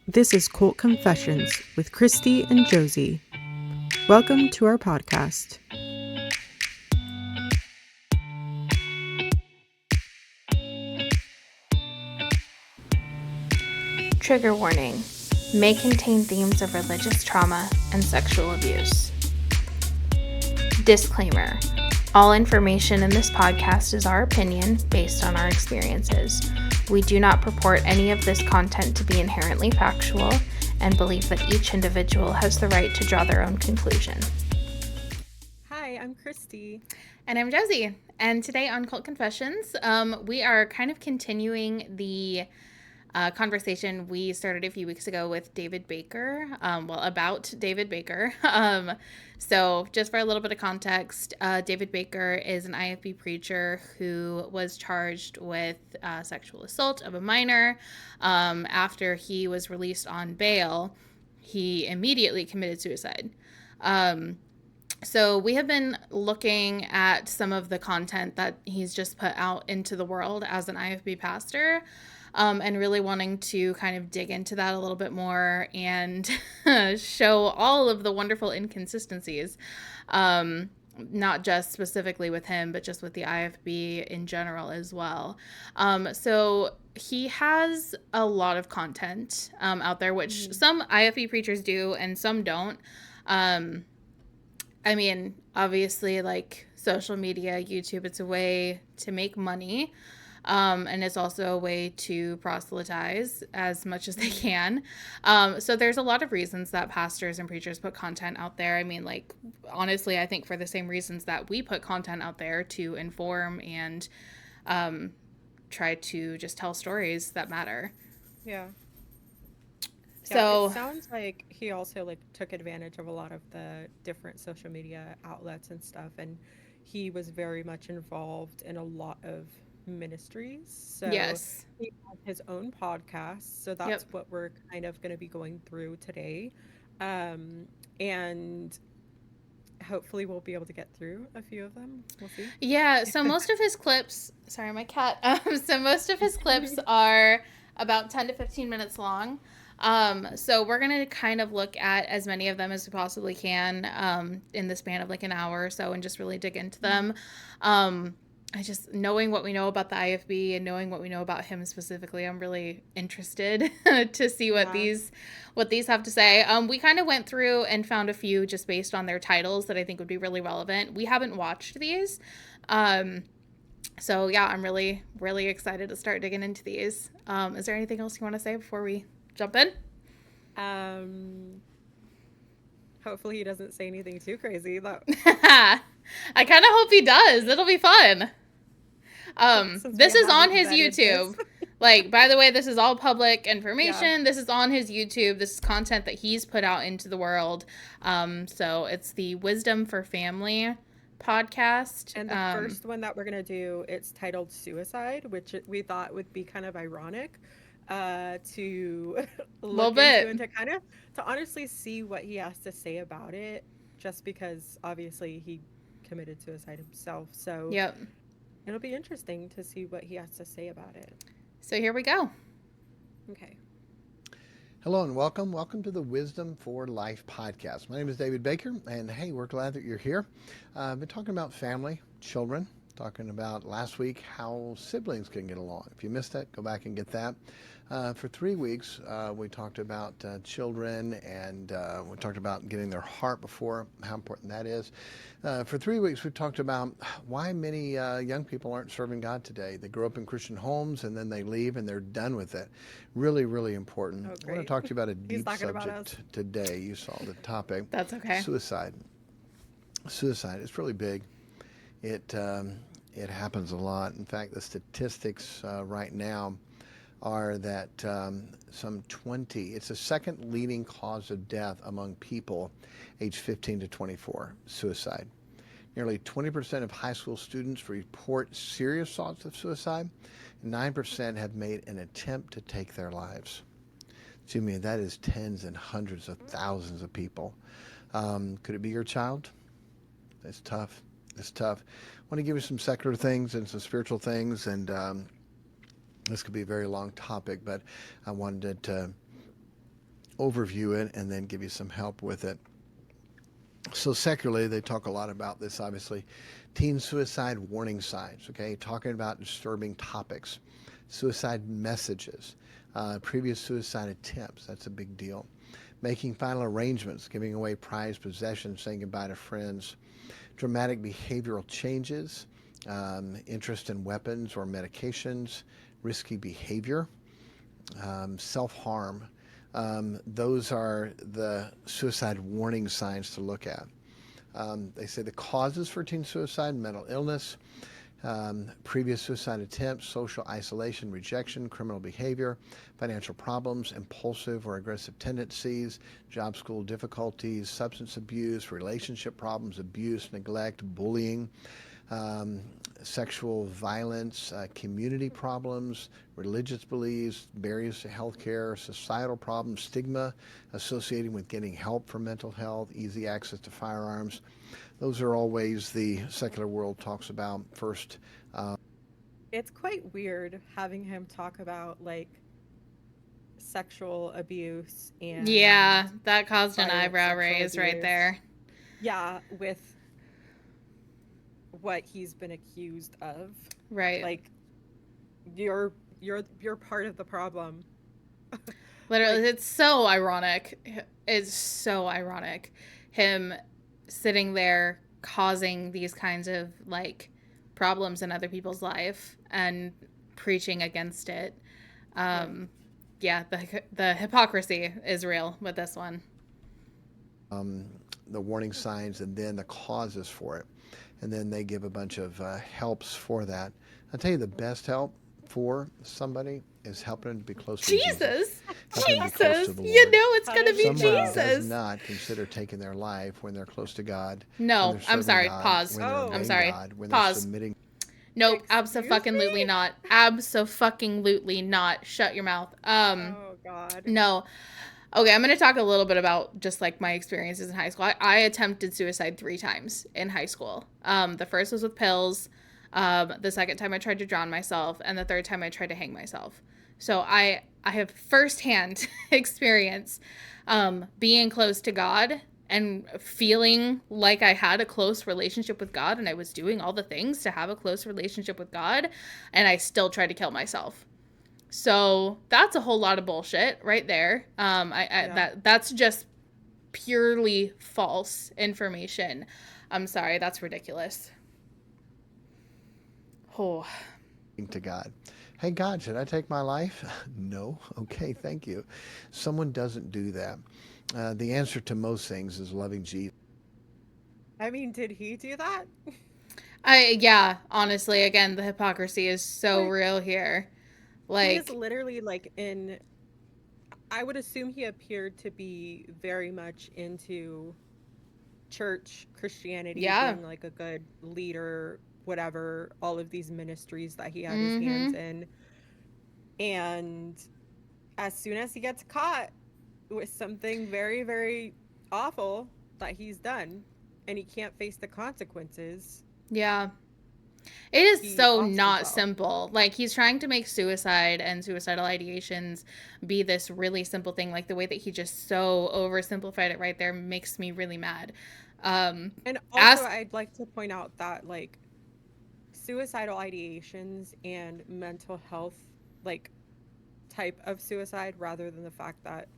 This is Cult Confessions with Kristy and Josie. Welcome to our podcast. Trigger warning. May contain themes of religious trauma and sexual abuse. Disclaimer. All information in this podcast is our opinion based on our experiences. We do not purport any of this content to be inherently factual and believe that each individual has the right to draw their own conclusion. Hi, I'm Kristy. And I'm Josie. And today on Cult Confessions, we are kind of continuing the conversation we started a few weeks ago with David Baker, about David Baker. So just for a little bit of context, David Baker is an IFB preacher who was charged with sexual assault of a minor. After he was released on bail, he immediately committed suicide. So we have been looking at some of the content that he's just put out into the world as an IFB pastor. And really wanting to kind of dig into that a little bit more and show all of the wonderful inconsistencies, not just specifically with him, but just with the IFB in general as well. So he has a lot of content out there, which some IFB preachers do and some don't. I mean, obviously, like social media, YouTube, it's a way to make money. And it's also a way to proselytize as much as they can. So there's a lot of reasons that pastors and preachers put content out there. I mean, like, honestly, I think for the same reasons that we put content out there to inform and try to just tell stories that matter. Yeah. So it sounds like he also took advantage of a lot of the different social media outlets and stuff, and he was very much involved in a lot of ministries. So yes. he has his own podcast. So that's what we're kind of going to be going through today. And hopefully we'll be able to get through a few of them. We'll see. Yeah, so most of his clips, sorry, my cat. So most of his clips are about 10 to 15 minutes long. So we're going to kind of look at as many of them as we possibly can in the span of like an hour or so and just really dig into them. I just, knowing what we know about the IFB and knowing what we know about him specifically, I'm really interested to see what these have to say. We kind of went through and found a few just based on their titles that I think would be really relevant. We haven't watched these. So yeah, I'm really, really excited to start digging into these. Is there anything else you want to say before we jump in? Hopefully he doesn't say anything too crazy. I kind of hope he does. It'll be fun. This is on his YouTube. Like, by the way, this is all public information. Yeah. This is on his YouTube. This is content that he's put out into the world. So it's the Wisdom for Family podcast. And the first one that we're going to do, it's titled Suicide, which we thought would be kind of ironic to look into and to kind of to honestly see what he has to say about it, just because obviously he committed suicide himself. So it'll be interesting to see what he has to say about it. So here we go. Okay. Hello and welcome. Welcome to the Wisdom for Life podcast. My name is David Baker, and hey, we're glad that you're here. I've been talking about family, children, talking about last week how siblings can get along. If you missed that, go back and get that. For 3 weeks, we talked about children, and we talked about getting their heart before, how important that is. For 3 weeks, we talked about why many young people aren't serving God today. They grow up in Christian homes, and then they leave, and they're done with it. Really, really important. I want to talk to you about a deep subject today. You saw the topic. That's okay. Suicide. Suicide is really big. It happens a lot. In fact, the statistics right now are that it's the second leading cause of death among people aged 15 to 24, suicide. Nearly 20% of high school students report serious thoughts of suicide. 9% have made an attempt to take their lives. Jimmy, that is tens and hundreds of thousands of people. Could it be your child? It's tough. It's tough. I want to give you some secular things and some spiritual things, and this could be a very long topic, but I wanted to overview it and then give you some help with it. So secularly, they talk a lot about this, obviously. Teen suicide warning signs, okay? Talking about disturbing topics, suicide messages, previous suicide attempts, that's a big deal. Making final arrangements, giving away prized possessions, saying goodbye to friends, dramatic behavioral changes, interest in weapons or medications, risky behavior, self-harm. Those are the suicide warning signs to look at. They say the causes for teen suicide: mental illness, previous suicide attempts, social isolation, rejection, criminal behavior, financial problems, impulsive or aggressive tendencies, job school difficulties, substance abuse, relationship problems, abuse, neglect, bullying, sexual violence, community problems, religious beliefs, barriers to healthcare, societal problems, stigma associated with getting help for mental health, easy access to firearms. Those are all ways the secular world talks about first. It's quite weird having him talk about like sexual abuse and Yeah, that caused an violent eyebrow sexual raise right abuse. there. Yeah, with what he's been accused of. Right. Like you're part of the problem. Literally, Like, it's so ironic. It's so ironic. Him sitting there causing these kinds of like problems in other people's life and preaching against it. yeah. Yeah, the hypocrisy is real with this one. The warning signs and then the causes for it. And then they give a bunch of helps for that. I'll tell you the best help for somebody is helping them to be close to Jesus. Jesus, Helping them to be close to Jesus, the you Lord. know it's How gonna does be he Someone know? does Jesus. not consider taking their life when they're close to God, when No, they're I'm serving sorry. God, Pause. when they're Oh, I'm obeying sorry. God, when they're Pause. submitting. Nope, excuse abso-fucking-lutely me? not. Abso-fucking-lutely not. Shut your mouth. Oh God. No. Okay, I'm going to talk a little bit about just like my experiences in high school. I attempted suicide 3 times in high school. The first was with pills. The second time I tried to drown myself, and the third time I tried to hang myself. So I have firsthand experience being close to God and feeling like I had a close relationship with God, and I was doing all the things to have a close relationship with God, and I still tried to kill myself. So that's a whole lot of bullshit right there. Yeah. That's just purely false information. I'm sorry, that's ridiculous. Oh, To God. Hey, God, should I take my life? No. Okay, thank you. Someone doesn't do that. The answer to most things is loving Jesus. I mean, did he do that? yeah. Honestly, again, the hypocrisy is so Like real here. he is Like, literally like in I would assume he appeared to be very much into church Christianity, yeah. being like a good leader, whatever, all of these ministries that he had his hands Mm-hmm. in. And as soon as he gets caught with something very, very awful that he's done and he can't face the consequences, Yeah. It is he so offs not himself. simple. Like, he's trying to make suicide and suicidal ideations be this really simple thing. Like, the way that he just so oversimplified it right there makes me really mad. And also, As I'd like to point out that like suicidal ideations and mental health, like type of suicide, rather than the fact that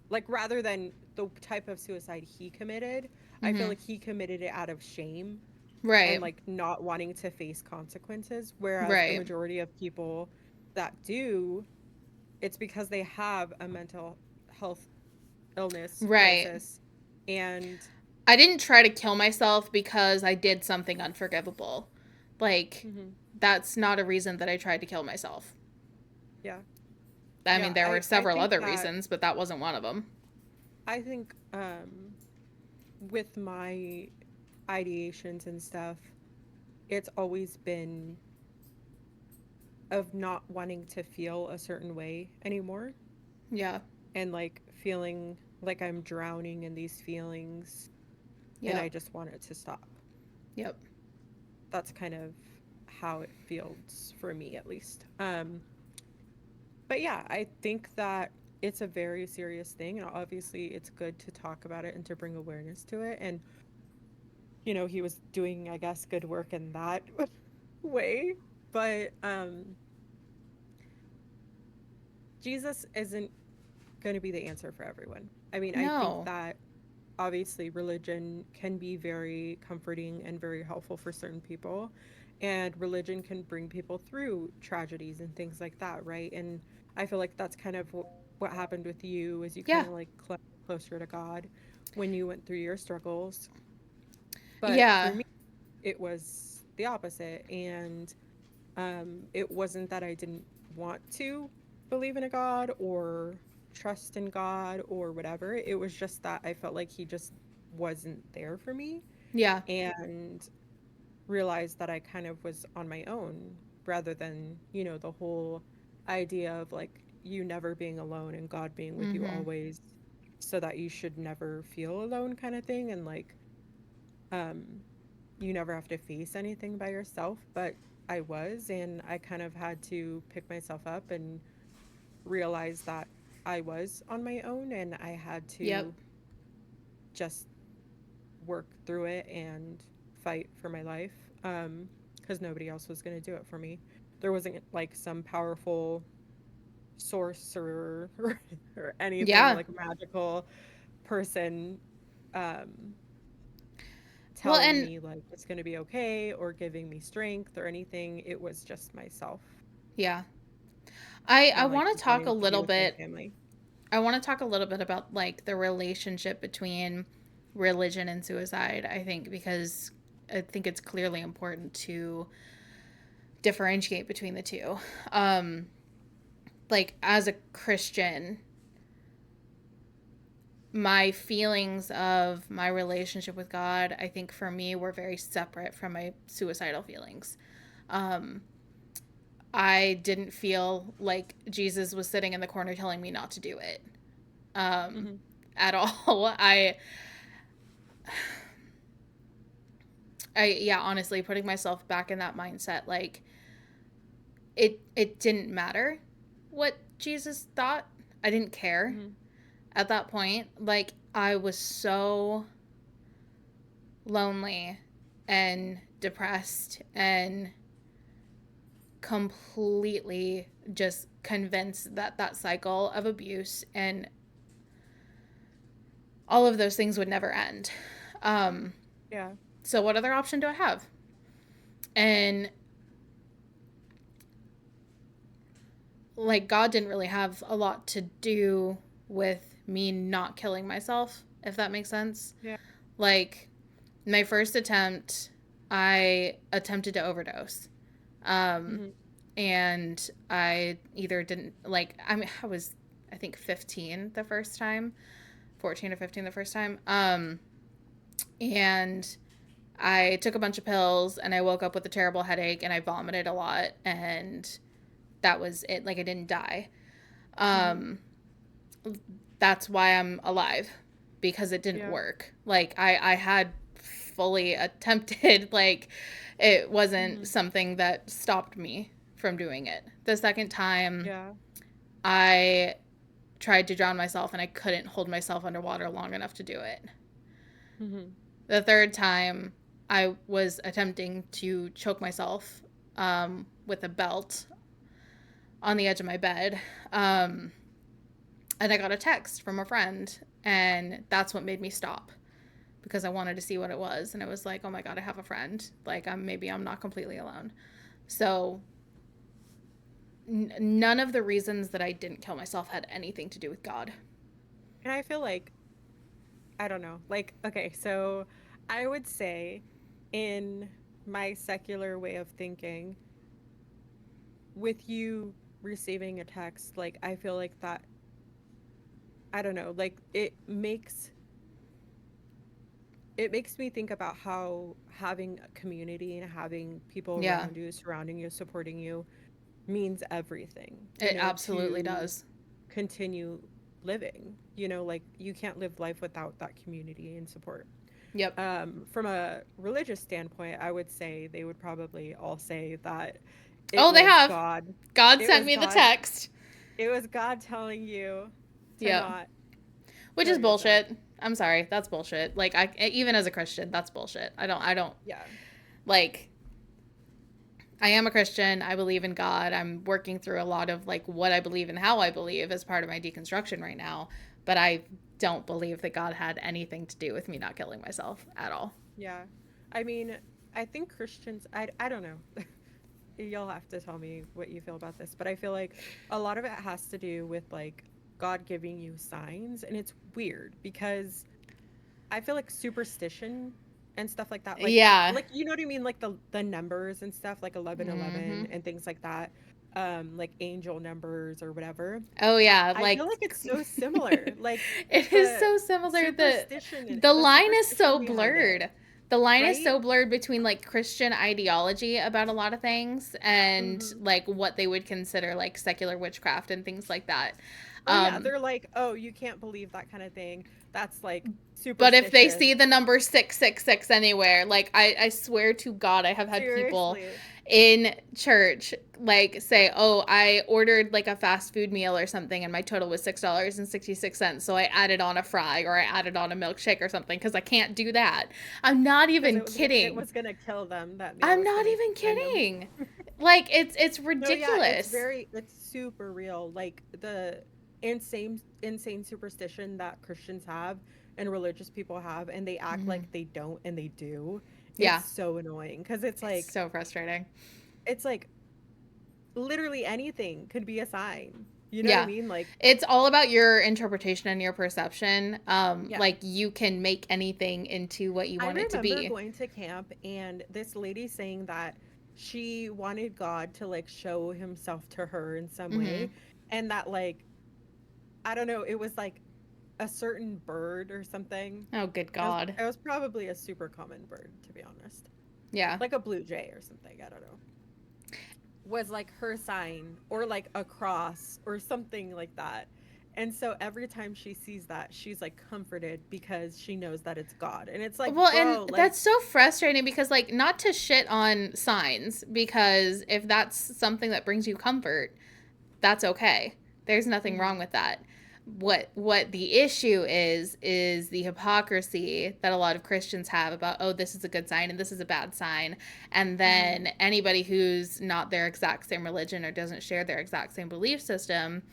like rather than the type of suicide he committed, I feel mm-hmm. like he committed it out of shame and Right, like not wanting to face consequences, whereas the right, majority of people that do, it's because they have a mental health illness right. crisis. And I didn't try to kill myself because I did something unforgivable. Like, mhm, that's not a reason that I tried to kill myself. yeah, I mean, yeah, there were I several think other that reasons, but that wasn't one of them. I think with my ideations and stuff, it's always been of not wanting to feel a certain way anymore Yeah, and like feeling like I'm drowning in these feelings and I yep, just want it to stop. yep. That's kind of how it feels for me at least. But yeah, I think that it's a very serious thing, and obviously it's good to talk about it and to bring awareness to it. And he was doing, I guess, good work in that way. But Jesus isn't going to be the answer for everyone. I mean, I think No. that obviously religion can be very comforting and very helpful for certain people, and religion can bring people through tragedies and things like that, right? And I feel like that's kind of what happened with you, is you kind Yeah. of like closer to God when you went through your struggles. But for Yeah. me, it was the opposite. And it wasn't that I didn't want to believe in a God or trust in God or whatever. It was just that I felt like he just wasn't there for me, Yeah. and realized that I kind of was on my own, rather than, the whole idea of like you never being alone and God being with you Mhm. always, so that you should never feel alone, kind of thing. And like, um, you never have to face anything by yourself. But I was, and I kind of had to pick myself up and realize that I was on my own, and I had Yep. to just work through it and fight for my life, because nobody else was going to do it for me. There wasn't like some powerful source or anything Yeah. like magical person, um, Well, telling and me like it's going to be okay or giving me strength or anything. It was just myself, yeah. I and like want to talk a wanting to be little with my bit family. I want to talk a little bit about like the relationship between religion and suicide, I think, because I think it's clearly important to differentiate between the two. Um like as a Christian, my feelings of my relationship with God, I think for me were very separate from my suicidal feelings. Um I didn't feel like Jesus was sitting in the corner telling me not to do it. Um Hmm. at all. Yeah, honestly, putting myself back in that mindset, like it didn't matter what Jesus thought. I didn't care Hmm. at that point. Like I was so lonely and depressed and completely just convinced that that cycle of abuse and all of those things would never end. Um, Yeah. so what other option do I have? And like God didn't really have a lot to do with me not killing myself, if that makes sense. Yeah. Like my first attempt, I attempted to overdose. Um, Hmm. and I either didn't like I mean I was I think 15 the first time, 14 or 15 the first time. And I took a bunch of pills and I woke up with a terrible headache and I vomited a lot and that was it. Like I didn't die. Hmm. Um that's why I'm alive, because it didn't Yeah. work. Like I had fully attempted, like it wasn't Hmm. something that stopped me from doing it. The second time Yeah. I tried to drown myself and I couldn't hold myself underwater long enough to do it. Hmm. The third time I was attempting to choke myself with a belt on the edge of my bed. And I got a text from a friend, and that's what made me stop, because I wanted to see what it was. And it was like, oh my God, I have a friend. Like, maybe I'm not completely alone. So, none of the reasons that I didn't kill myself had anything to do with God. And I feel like, I don't know. Like, okay, so I would say, in my secular way of thinking, with you receiving a text, like, I feel like that, I don't know, like, it makes me think about how having a community and having people Yeah, around you, surrounding you, supporting you, means everything, it absolutely to does. continue living. Like, you can't live life without that community and support. Yep. From a religious standpoint, I would say they would probably all say that it Oh, they was have. God. God It sent was me the God. text. It was God telling you. to not which kill is bullshit. yourself. I'm sorry, that's bullshit. Like, even as a Christian, that's bullshit. I don't Yeah. like, I am a Christian. I believe in God. I'm working through a lot of like what I believe and how I believe as part of my deconstruction right now. But I don't believe that God had anything to do with me not killing myself at all. Yeah. I mean, I think Christians, I don't know. You'll have to tell me what you feel about this, but I feel like a lot of it has to do with like God giving you signs, and it's weird because I feel like superstition and stuff like that, Yeah. like you know what I mean, like the numbers and stuff, like 1111 Mm-hmm. and things like that, like angel numbers or whatever. Oh yeah, I like feel like it's so similar, like it is the so similar. The the line is superstition so behind it, blurred. The line is right? so blurred between like Christian ideology about a lot of things and Hmm. like what they would consider like secular witchcraft and things like that. Oh yeah, Um, they're like, oh, you can't believe that kind of thing. That's like but if they superstitious. see the number 666 anywhere, like I swear to God, I have had people Seriously. in church like say, "Oh, I ordered like a fast food meal or something and my total was $6.66, so I added on a fry or I added on a milkshake or something because I can't do that." I'm not Because even it kidding. was gonna kill them. That meal I'm was not gonna even end them. kidding. Like it's No, yeah, ridiculous. it's super real. Like the insane superstition that Christians have and religious people have, and they act Mhm. like they don't and they do. It's Yeah, so annoying because it's so frustrating. it's like literally anything could be a sign. You know what I Yeah. mean? Like, It's all about your interpretation and your perception. yeah. Like you can make anything into what you I want it to remember be. going to camp and this lady saying that she wanted God to like show himself to her in some Hmm. way, and that like I don't know, it was like a certain bird or something. Oh, good It was, God. it was probably a super common bird, to be honest. Yeah. Like a blue jay or something, I don't know. Was like her sign or like a cross or something like that. And so every time she sees that, she's like comforted because she knows that it's God. And it's like, Well, and bro, like, that's so frustrating because, like, not to shit on signs, because if that's something that brings you comfort, that's okay. There's nothing wrong mhm, with that. What the issue is the hypocrisy that a lot of Christians have about, oh, this is a good sign and this is a bad sign, and mhm, then anybody who's not their exact same religion or doesn't share their exact same belief system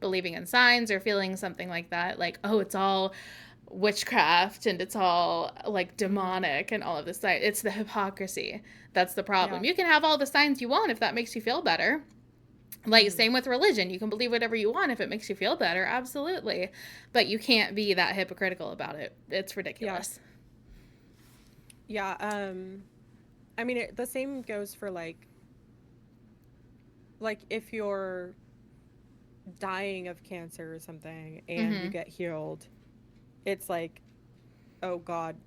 believing in signs or feeling something like that, like, oh, it's all witchcraft and it's all like mhm. demonic and all of this. It's the hypocrisy that's the problem. Yeah. You can have all the signs you want if that makes you feel better. Like, Mhm. same with religion. You can believe whatever you want if it makes you feel better. Absolutely. But you can't be that hypocritical about it. It's Yeah. ridiculous. Yeah. I mean, the same goes for like if you're dying of cancer or something and you Mm-hmm. get healed, it's like, oh, God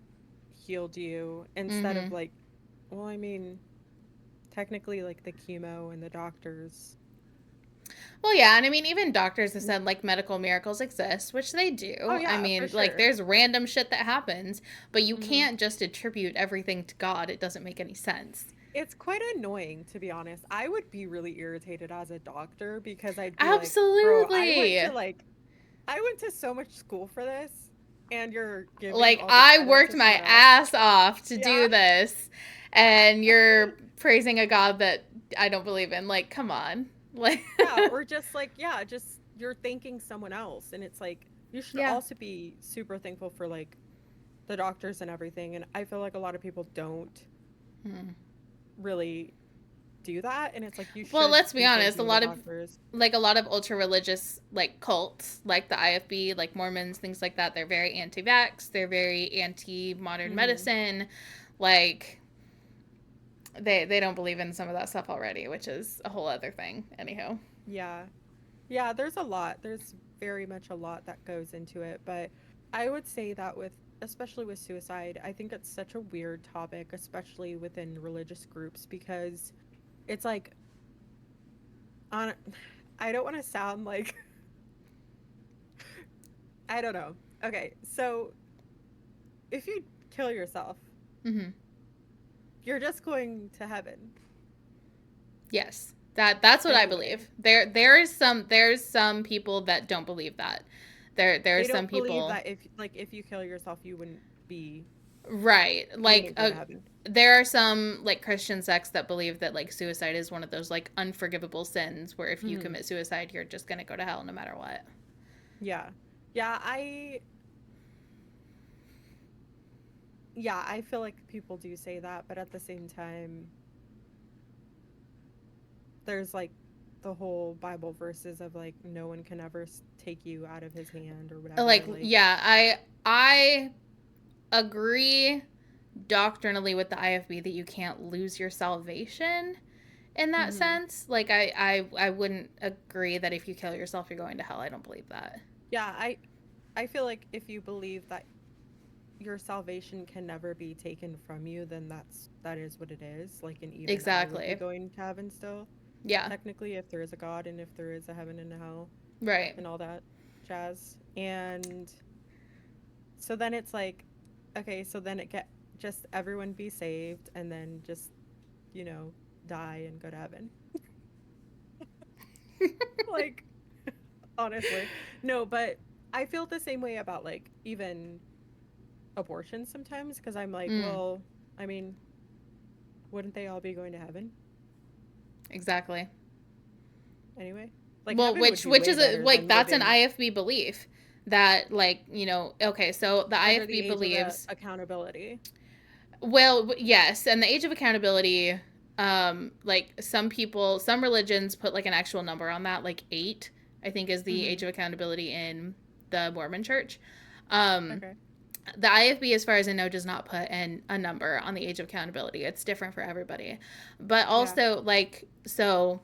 healed you instead Mm-hmm. of like, well, I mean, technically, like the chemo and the doctors. Well, yeah, and I mean, even doctors have said Mhm. like medical miracles exist, which they Oh, do. I yeah, for mean, like sure. there's random shit that happens, but you Hmm. can't just attribute everything to God. It doesn't make any sense. It's quite annoying, to be honest. I would be really irritated as a doctor because I'd be like, bro, Absolutely. I went to so much school for this, and you're giving Like, all the I credit worked to my someone else. ass off to Yeah. do this, and you're praising a God that I don't believe in. Like, come on. Like, Yeah, or just like, yeah, just you're thanking someone else, and it's like you should yeah. also be super thankful for like the doctors and everything. And I feel like a lot of people don't Hmm. really do that, and it's like you Well, should let's be be honest. thanking the doctors. A lot of ultra religious like cults, like the IFB, like Mormons, things like that. They're very anti-vax. They're very anti-modern Hmm. medicine. Like, they don't believe in some of that stuff already, which is a whole other thing. Anywho. Yeah. Yeah, there's a lot. There's very much a lot that goes into it, but I would say that with especially with suicide, I think it's such a weird topic, especially within religious groups because it's like on I don't want to sound like I don't know. Okay, so if you kill yourself, Mm-hmm. you're just going to heaven Yes. That's what I anyway. believe. There's some people that don't believe that. There are They some don't believe people. that if you kill yourself, you wouldn't be Right. you wouldn't go to heaven. There are some like Christian sects that believe that like suicide is one of those like unforgivable sins where if you Mhm. commit suicide, you're just going to go to hell no matter what. Yeah. Yeah, I feel like people do say that, but at the same time, there's like the whole Bible verses of like no one can ever take you out of his hand or whatever. Like, Like, yeah, I agree doctrinally with the IFB that you can't lose your salvation in that mhm. sense. Like I wouldn't agree that if you kill yourself you're going to hell. I don't believe that. Yeah, I feel like if you believe that your salvation can never be taken from you, then that is what it is. Like, and even I would be Exactly. going to heaven still, Yeah. technically, if there is a God and if there is a heaven and a hell Right. and all that jazz. And so then it's like, okay, so then it get just everyone be saved and then just, you know, die and go to heaven. Like, honestly. No, but I feel the same way about like even abortion sometimes because I'm like, Mm, well, I mean, wouldn't they all be going to heaven exactly. anyway? Like Well, heaven would be which way is a better like than that's an living IFB belief that like, you know, okay, so the under the IFB age of believes accountability. well, yes, and the age of accountability like some religions put like an actual number on that, like 8, I think is the Mm-hmm. age of accountability in the Mormon church. Um Okay. the IFB, as far as I know, does not put in a number on the age of accountability. It's different for everybody. But Yeah. also, like, so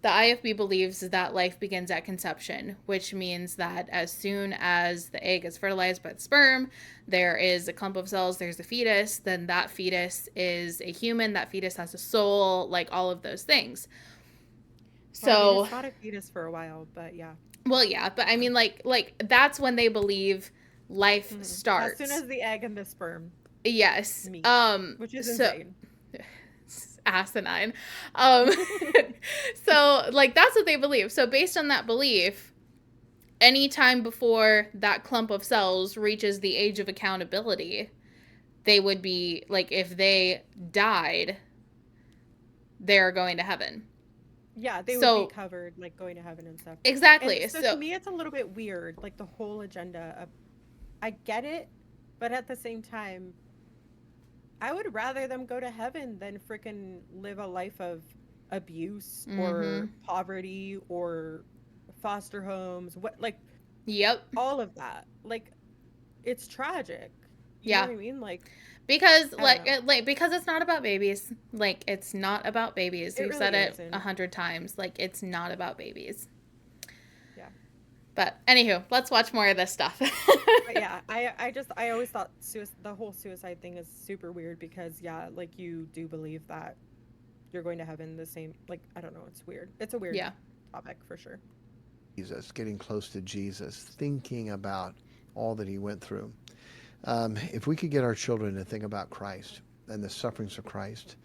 the IFB believes that life begins at conception, which means that as soon as the egg is fertilized by the sperm, there is a clump of cells, there's a fetus, then that fetus is a human, that fetus has a soul, like all of those things. Well, I mean, So, it's not a fetus for a while, but yeah. well, yeah, but I mean, like that's when they believe life Mm-hmm. As soon starts. as the egg and the sperm Yes. meet, which is So insane. asinine. Um, so like that's what they believe. So based on that belief, any time before that clump of cells reaches the age of accountability, they would be like if they died, they're going to heaven. Yeah, they would be So covered, like going to heaven and stuff. And exactly. so to So me, it's a little bit weird, like the whole agenda of, I get it, but at the same time, I would rather them go to heaven than freaking live a life of abuse mm-hmm. or poverty or foster homes, what, like Yep. all of that. Like, it's tragic. You know Yeah. what I mean? Like, Because I don't know. because it's not about babies. Like it's not about babies. It We've said really it isn't. 100 times. Like it's not about babies. Yeah. But anywho, let's watch more of this stuff. But yeah, I always thought the whole suicide thing is super weird because yeah, like you do believe that you're going to heaven the same, like I don't know, it's weird. It's a weird Yeah. topic for sure. Jesus, getting close to Jesus, thinking about all that he went through. If we could get our children to think about Christ and the sufferings of Christ,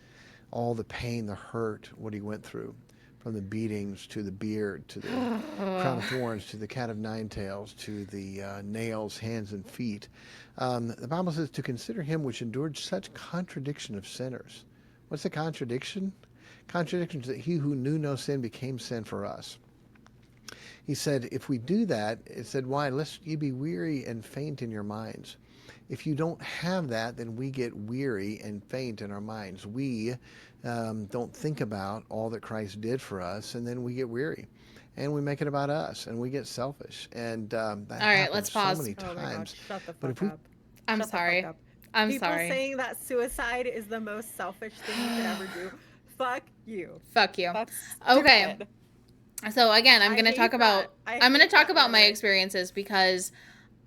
all the pain, the hurt, what he went through, from the beatings to the beard to the crown of thorns to the cat of nine tails to the nails, hands, and feet. The Bible says to consider him which endured such contradiction of sinners. What's the contradiction? Contradiction is that he who knew no sin became sin for us. He said, if we do that, it said, why? Lest ye be weary and faint in your minds. If you don't have that, then we get weary and faint in our minds. We don't think about all that Christ did for us, and then we get weary. And we make it about us, and we get selfish. And that All right, let's happens so pause. many Oh my God, times. shut the But fuck if we up. I'm Shut the fuck sorry. up. I'm People sorry. saying that suicide is the most selfish thing you could ever do. Fuck you. Fuck you. That's Okay. stupid. So again, I'm I gonna talk hate that. about I I'm gonna hate talk that about my rhetoric. experiences because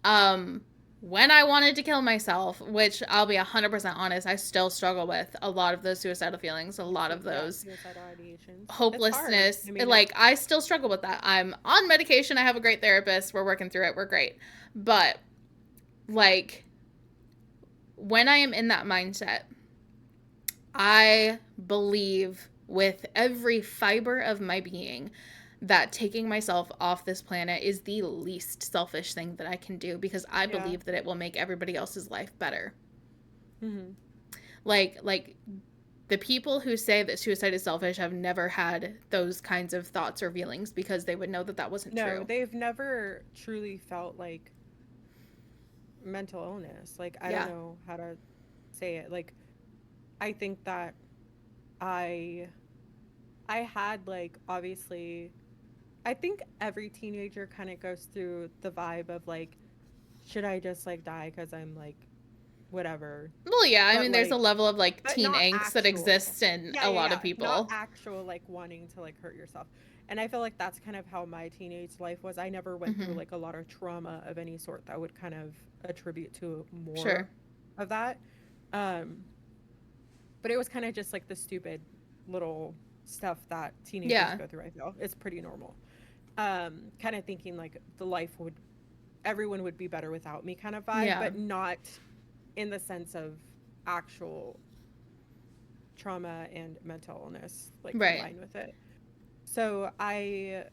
um when I wanted to kill myself, which I'll be 100% honest, I still struggle with a lot of those suicidal feelings, a lot of Yeah, those suicidal ideations. It's hard. hopelessness. I mean, Like I still struggle with that. I'm on medication. I have a great therapist. We're working through it. We're great. But like when I am in that mindset, I believe with every fiber of my being that taking myself off this planet is the least selfish thing that I can do, because I Yeah. believe that it will make everybody else's life better. Mm-hmm. Like the people who say that suicide is selfish have never had those kinds of thoughts or feelings, because they would know that that wasn't No, true. they've never truly felt like mental illness. Like, I don't Yeah. know how to say it. Like, I think that I I had, like, obviously, I think every teenager kind of goes through the vibe of like, should I just like die because I'm like whatever. Well, yeah, I But mean, there's a like, level of like but teen not angst that actual. exists in Yeah, a yeah, lot of yeah. Not people. actual like wanting to like hurt yourself. And I feel like that's kind of how my teenage life was. I never went through Mm-hmm. like a lot of trauma of any sort that would kind of attribute to more Sure. of that. Um, but it was kind of just like the stupid little stuff that teenagers Yeah. go through, I feel. It's pretty normal. Kind of thinking like the life would everyone would be better without me kind of vibe, Yeah. but not in the sense of actual trauma and mental illness like Right. combined with it. So I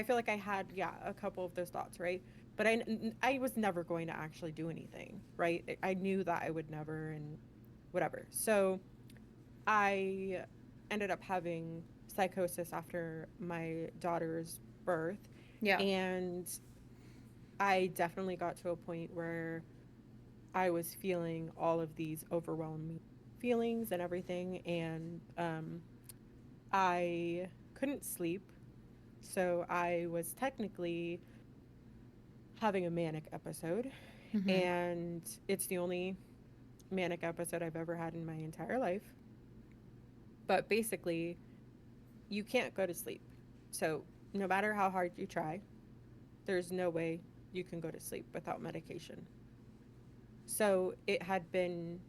feel like I had, yeah, a couple of those thoughts, right? But I was never going to actually do anything, right? I knew that I would never, and whatever. So I ended up having psychosis after my daughter's birth, Yeah. and I definitely got to a point where I was feeling all of these overwhelming feelings and everything, and I couldn't sleep. So I was technically having a manic episode, Mm-hmm. and it's the only manic episode I've ever had in my entire life. But basically, you can't go to sleep. So no matter how hard you try, there's no way you can go to sleep without medication. So it had been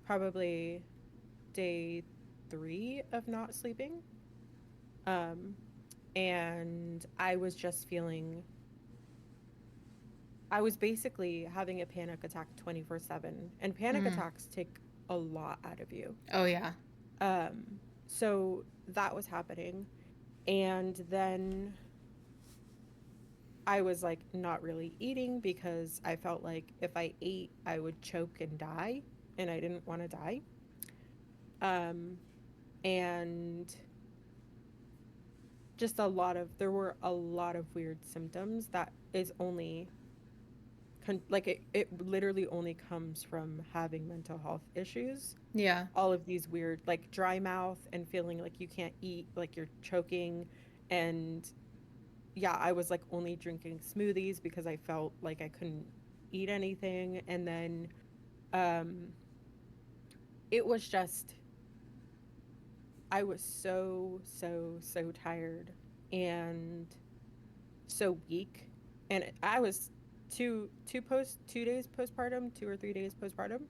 probably day 3 of not sleeping. Um, and I was just feeling, I was basically having a panic attack 24/7. And panic Mm. attacks take a lot out of you. Oh, yeah. So that was happening. And then I was like not really eating because I felt like if I ate, I would choke and die. And I didn't want to die. Um, and just there were a lot of weird symptoms that is only like it literally only comes from having mental health issues. Yeah. All of these weird like dry mouth and feeling like you can't eat, like you're choking. And yeah, I was like only drinking smoothies because I felt like I couldn't eat anything. And then um it was just, I was so tired and so weak. And I was 2 days postpartum, 2 or 3 days postpartum.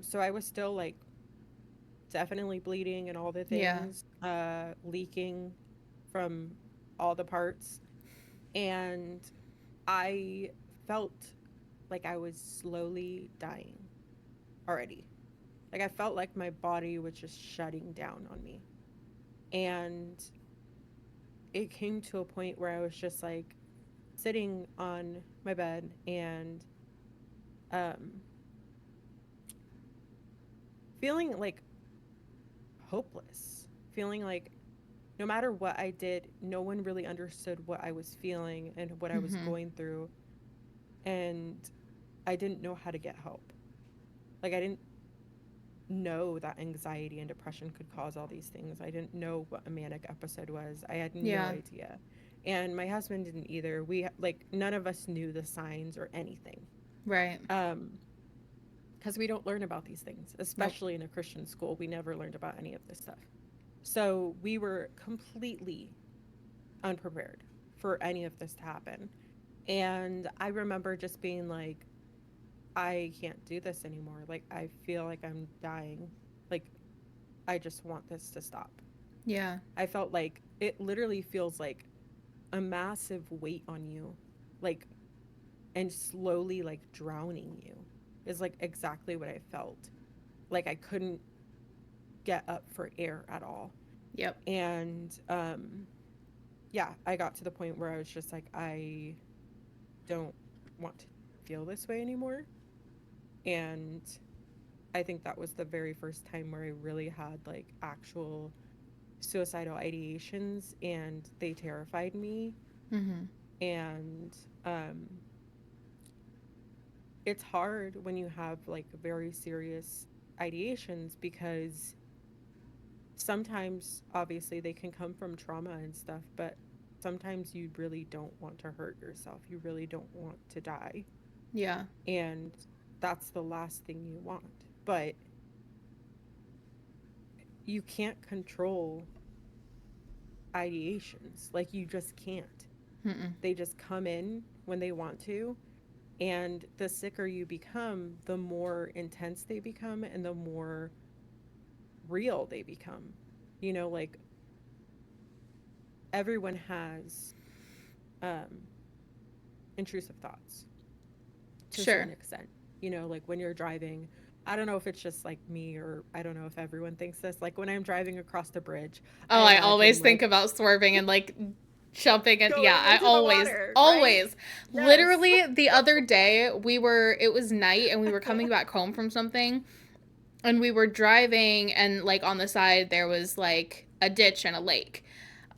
So I was still like definitely bleeding and all the Yeah. things, leaking from all the parts. And I felt like I was slowly dying already. Like I felt like my body was just shutting down on me. And it came to a point where I was just like sitting on my bed and um feeling like hopeless, feeling like no matter what I did, no one really understood what I was feeling and what I was Mm-hmm. going through. And I didn't know how to get help. Like, I didn't know that anxiety and depression could cause all these things. I didn't know what a manic episode was. I had no Yeah. idea. And my husband didn't either. Like, none of us knew the signs or anything. Right. Um, because we don't learn about these things, Nope. especially in a Christian school. We never learned about any of this stuff. So we were completely unprepared for any of this to happen. And I remember just being like, I can't do this anymore. Like, I feel like I'm dying. Like, I just want this to stop. Yeah. I felt like it literally feels like a massive weight on you, like, and slowly, like, drowning you is like exactly what I felt. Like, I couldn't get up for air at all. Yep. And yeah, I got to the point where I was just like, I don't want to feel this way anymore. And I think that was the very first time where I really had like actual suicidal ideations, and they terrified me. Mm-hmm. And it's hard when you have like very serious ideations, because sometimes obviously they can come from trauma and stuff, but sometimes you really don't want to hurt yourself. You really don't want to die. Yeah. And that's the last thing you want. But you can't control ideations. Like, you just can't. Mm-mm. They just come in when they want to. And the sicker you become, the more intense they become and the more real they become. Like, everyone has um, intrusive thoughts to a Sure. certain extent. Like when you're driving, I don't know if it's just like me, or I don't know if everyone thinks this. Like when I'm driving across the bridge, Oh, I I always imagine think like about swerving and like jumping and yeah, going I into the always water, right? always Yes. literally the other day it was night and we were coming back home from something and we were driving and like on the side there was like a ditch and a lake.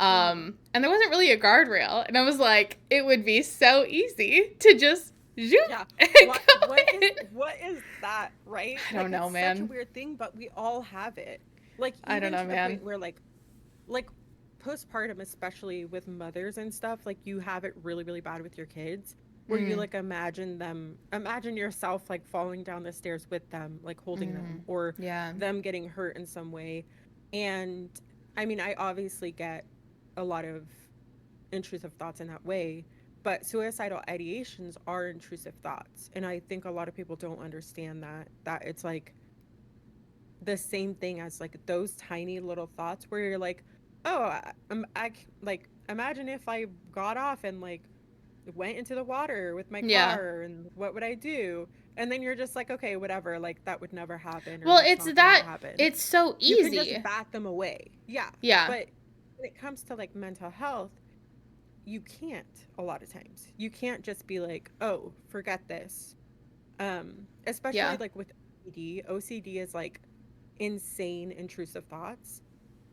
Hmm. And there wasn't really a guardrail and I was like it would be so easy to just zoop Yeah. and What go what is in. what is that, right? I don't Like, know, it's such a man. weird thing, but we all have it. Like, I don't even know, to the point man. where like postpartum, especially with mothers and stuff, like you have it really, really bad with your kids, where you Mm, like imagine yourself like falling down the stairs with them, like holding them, mm, or yeah. them getting hurt in some way. And I mean, I obviously get a lot of intrusive thoughts in that way, but suicidal ideations are intrusive thoughts. And I think a lot of people don't understand that it's like the same thing as like those tiny little thoughts where you're like, oh, like imagine if I got off and like went into the water with my Yeah. car, and what would I do? And then you're just like, okay, whatever, like that would never happen, or Well, that's not going to happen. it's so You can just easy. bat them away. Yeah. Yeah. But when it comes to like mental health, you can't. A lot of times you can't just be like, oh, forget this. Especially Yeah. like with OCD is like insane intrusive thoughts,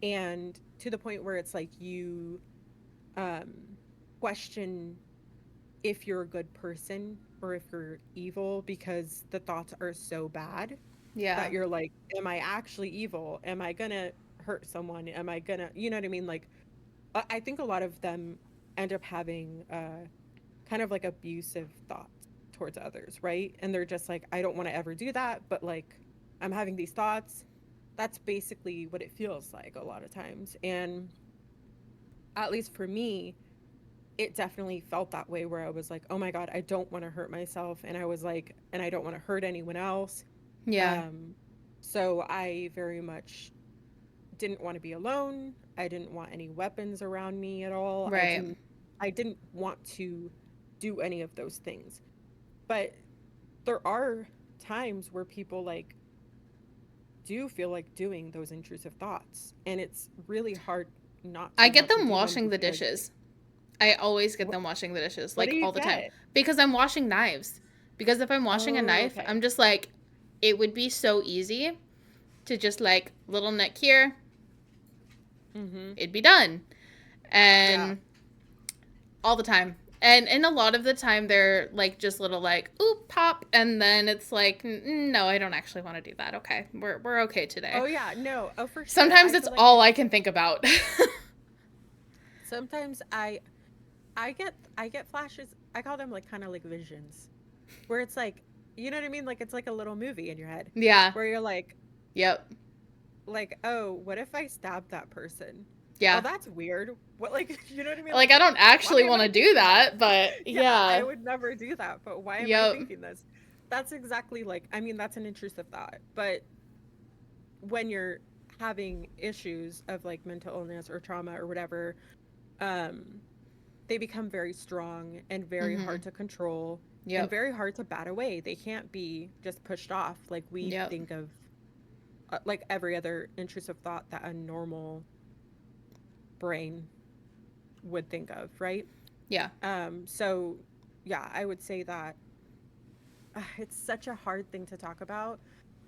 and to the point where it's like you um question if you're a good person or if you're evil, because the thoughts are so bad Yeah. that you're like, am I actually evil? Am I gonna hurt someone? Am I gonna, you know what I mean? Like, I think a lot of them end up having kind of like abusive thoughts towards others, right? And they're just like, I don't want to ever do that, but like, I'm having these thoughts. That's basically what it feels like a lot of times. And at least for me, it definitely felt that way, where I was like, oh my God, I don't want to hurt myself. And I was like, and I don't want to hurt anyone else. Yeah. Um, so I very much didn't want to be alone. I didn't want any weapons around me at all. Right. I didn't want to do any of those things. But there are times where people like do feel like doing those intrusive thoughts, and it's really hard not I to get want to them do them washing the because dishes. I always get what, them washing the dishes, what like do you all the time. get? Because I'm washing knives. Because if I'm washing a Oh, knife, okay. I'm just like, it would be so easy to just like little nick here, Mm-hmm. it'd be done. Yeah. And all the time. And a lot of the time they're like just little like oop pop and then it's like no, I don't actually want to do that. Okay. We're okay today. Oh yeah, no. Oh, for sure. Sometimes I it's feel like all I can think about. sometimes I get flashes. I call them like kind of like visions, where it's like, you know what I mean? Like, it's like a little movie in your head, Yeah. where you're Yep. like, oh, what if I stab that person? Oh, Yeah. that's weird. What, like, you know what I mean? Like Like, I don't why actually am want I to do thinking this? that, but Yeah, I yeah. would never do that, but why am I Yep. thinking this? That's exactly like, I mean, that's an intrusive thought. But when you're having issues of like mental illness or trauma or whatever, um, they become very strong and very hard Mhm. to control and Yep. very hard to bat away. They can't be just pushed off like we Yep. think of, like every other intrusive thought that a normal brain would think of, right? Yeah. So yeah, I would say that it's such a hard thing to talk about,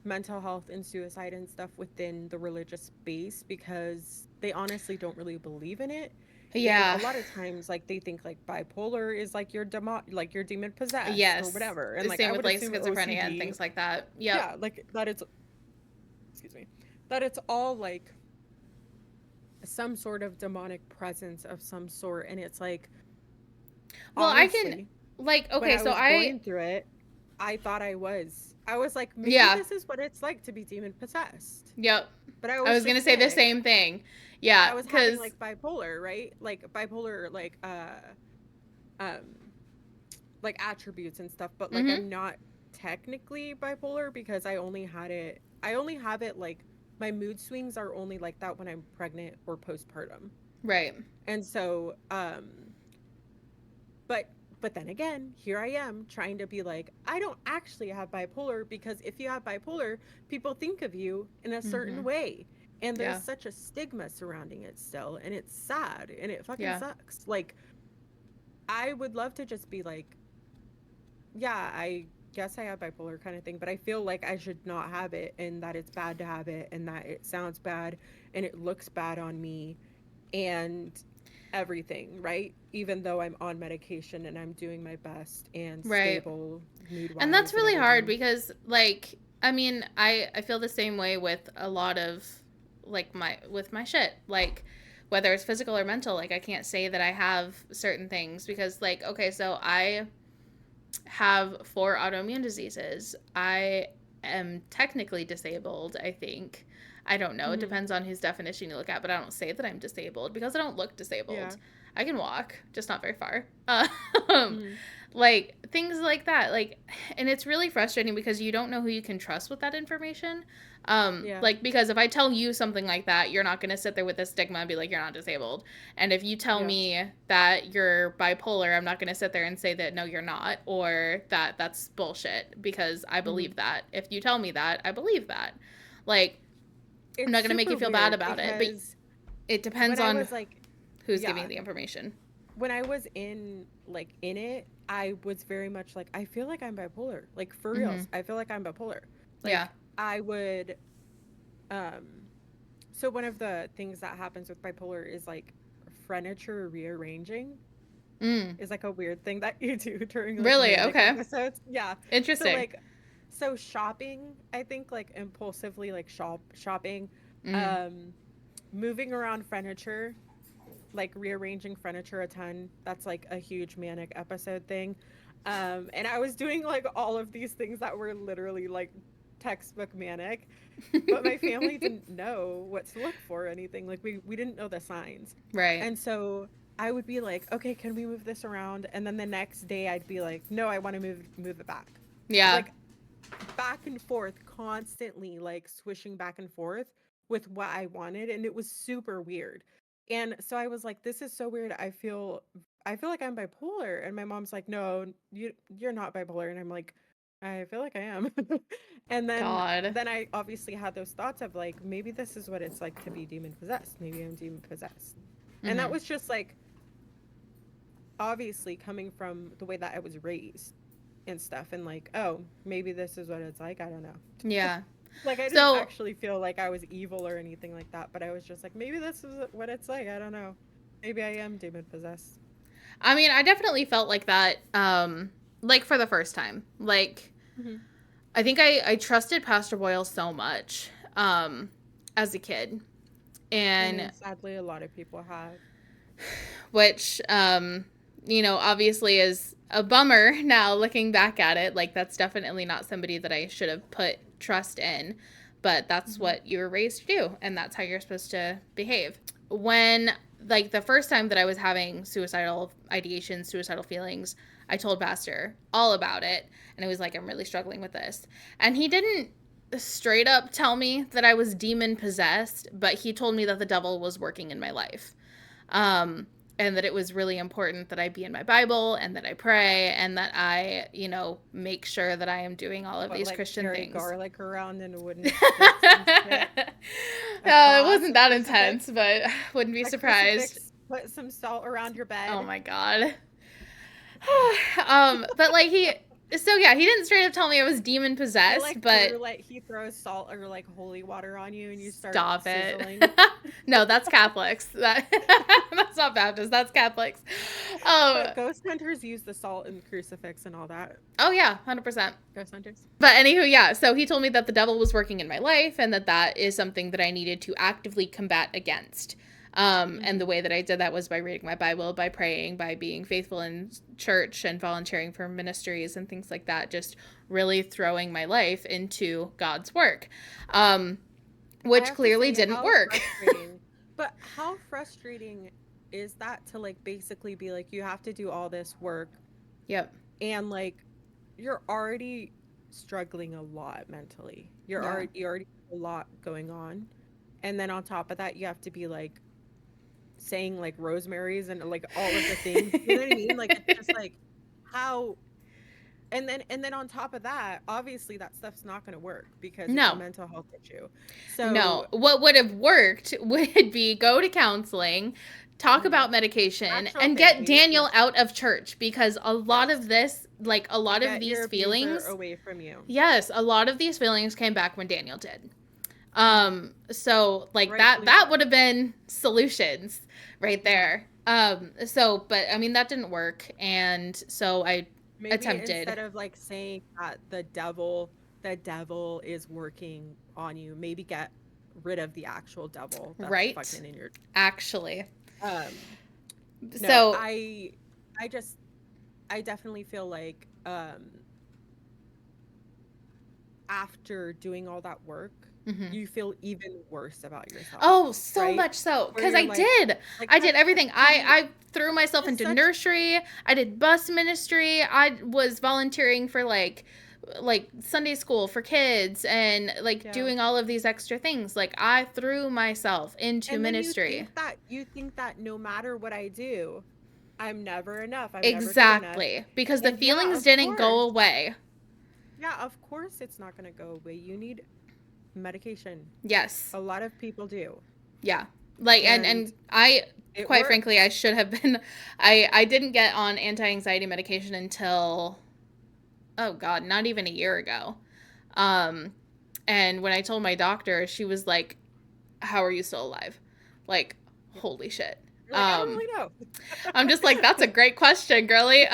mental health and suicide and stuff within the religious space, because they honestly don't really believe in it. And a Yeah. lot of times, like, they think like bipolar is like like you're demon possessed or Yes. whatever. And like Same I with would like assume schizophrenia and OCD, things like that. Yep. yeah, like that it's, excuse me, that it's all like some sort of demonic presence of some sort. And it's like, Well, I can, honestly, like, when okay, I so was going through it, I thought I was like, maybe yeah. this is what it's like to be demon possessed. Yep. But I I was was going to just say the manic. same thing. Like Yeah. I was having Because, like bipolar, right? Like bipolar, um, like attributes and stuff. But like mm-hmm. I'm not technically bipolar because I only had it. I only have it like my mood swings are only like that when I'm pregnant or postpartum. Right. And so, but then again, here I am trying to be like, I don't actually have bipolar, because if you have bipolar, people think of you in a certain Mm-hmm. way. And there's Yeah. such a stigma surrounding it still, and it's sad and it fucking Yeah. sucks. Like, I would love to just be like, yeah, I guess I have bipolar kind of thing, but I feel like I should not have it, and that it's bad to have it, and that it sounds bad and it looks bad on me and everything, right? Even though I'm on medication and I'm doing my best and Right. stable mood wise And that's and really hard everything. because, like, I mean, I feel the same way with a lot of, like, with my shit. Like, whether it's physical or mental, like, I can't say that I have certain things because, like, okay, so I have 4 autoimmune diseases. I am technically disabled, I think. I don't know. It Mm-hmm. depends on whose definition you look at, but I don't say that I'm disabled because I don't look Yeah. disabled. I can walk, just not very far. Mm-hmm. Like things like that. Like, and it's really frustrating because you don't know who you can trust with that information. Yeah. Like, because if I tell you something like that, you're not going to sit there with this stigma and be like, you're not disabled. And if you tell Yeah. me that you're bipolar, I'm not going to sit there and say that, no, you're not, or that that's bullshit because I believe Mm-hmm. that. If you tell me that, I believe that. Like, I'm It's not going to make you super feel bad weird about it, but because it depends when I on was like, who's giving yeah, you the information. when I was in it, I was very much like, I feel like I'm bipolar. Like, for Mm-hmm. reals, I feel like I'm bipolar. Like, Yeah. I would, um, so one of the things that happens with bipolar is like furniture rearranging Mm. is like a weird thing that you do during like Really? manic Okay. episodes. Yeah. So Interesting. like, so shopping, I think like impulsively like shopping, Mm. um, moving around furniture, like rearranging furniture a ton. That's like a huge manic episode thing. And I was doing like all of these things that were literally like textbook manic, but my family didn't know what to look for or anything. Like we didn't know the signs. Right. And so I would be like, okay, can we move this around? And then the next day I'd be like, no, I want to move it back. Yeah. Like back and forth constantly, like swishing back and forth with what I wanted, and it was super weird. And so I was like, this is so weird. I feel like I'm bipolar. And my mom's like, no, you're not bipolar. And I'm like, I feel like I am. And God. then I obviously had those thoughts of like, maybe this is what it's like to be demon possessed. Maybe I'm demon possessed. And that Mm-hmm. was just like obviously coming from the way that I was raised and stuff, and like, oh, maybe this is what it's like. I don't know. Yeah. Like, I didn't So, actually feel like I was evil or anything like that, but I was just like, maybe this is what it's like. I don't know. Maybe I am demon possessed. I mean, I definitely felt like that, like for the first time. Like, Mm-hmm. I think I trusted Pastor Boyle so much, as a kid. I mean, And, sadly, a lot of people have. which, obviously is a bummer now looking back at it. Like, that's definitely not somebody that I should have put trust in. But that's Mm-hmm. what you were raised to do. And that's how you're supposed to behave. When, like, the first time that I was having suicidal ideations, suicidal feelings, I told Pastor all about it. And I was like, I'm really struggling with this. And he didn't straight up tell me that I was demon possessed, but he told me that the devil was working in my life. Um, and that it was really important that I be in my Bible and that I pray and that I, make sure that I am doing all of But these like Christian carry things. garlic around in wooden sticks and shit. A No, it cross, wasn't a that crucifix, intense, but wouldn't be a surprised. crucifix put some salt around your Oh bed. my God. But like he didn't straight up tell me I was demon possessed, but He throws salt or like holy water on you and you start stop it. sizzling. No, that's Catholics. That's not Baptist. That's Catholics. But ghost hunters use the salt and crucifix and all that. Oh yeah, 100%. Ghost hunters. But anywho, yeah. So he told me that the devil was working in my life, and that is something that I needed to actively combat against. And the way that I did that was by reading my Bible, by praying, by being faithful in church and volunteering for ministries and things like that. Just really throwing my life into God's work, which clearly didn't work. But how frustrating is that to like basically be like, you have to do all this work. Yep. And like, you're already struggling a lot mentally. You're already a lot going on. And then on top of that, you have to be like saying like rosemaries and like all of the things. You know what I mean? Like, it's just like how. And then on top of that, obviously that stuff's not going to work because it's a mental health issue. So no, what would have worked would be go to counseling, talk about medication, and get Daniel out of church, because a lot of this, like a lot of these feelings away from you. Yes, a lot of these feelings came back when Daniel did. So like that would have been solutions right there. But I mean that didn't work, and so I attempted. Instead of like saying that the devil is working on you, maybe get rid of the actual devil that's fucking in your actually. So I definitely feel like after doing all that work, you feel even worse about yourself. Oh, so much so. Because I did. I did everything. I threw myself into nursery. I did bus ministry. I was volunteering for like Sunday school for kids and doing all of these extra things. Like I threw myself into ministry. You think that no matter what I do, I'm never enough. I'm exactly. Never good enough. Because the feelings didn't go away. Yeah, of course it's not going to go away. You need medication. Yes. A lot of people do. Yeah. And I quite frankly, I should have been I didn't get on anti-anxiety medication until not even a year ago. And when I told my doctor, she was like, "How are you still alive?" Like, holy shit. I don't really know. I'm just like, that's a great question, girly.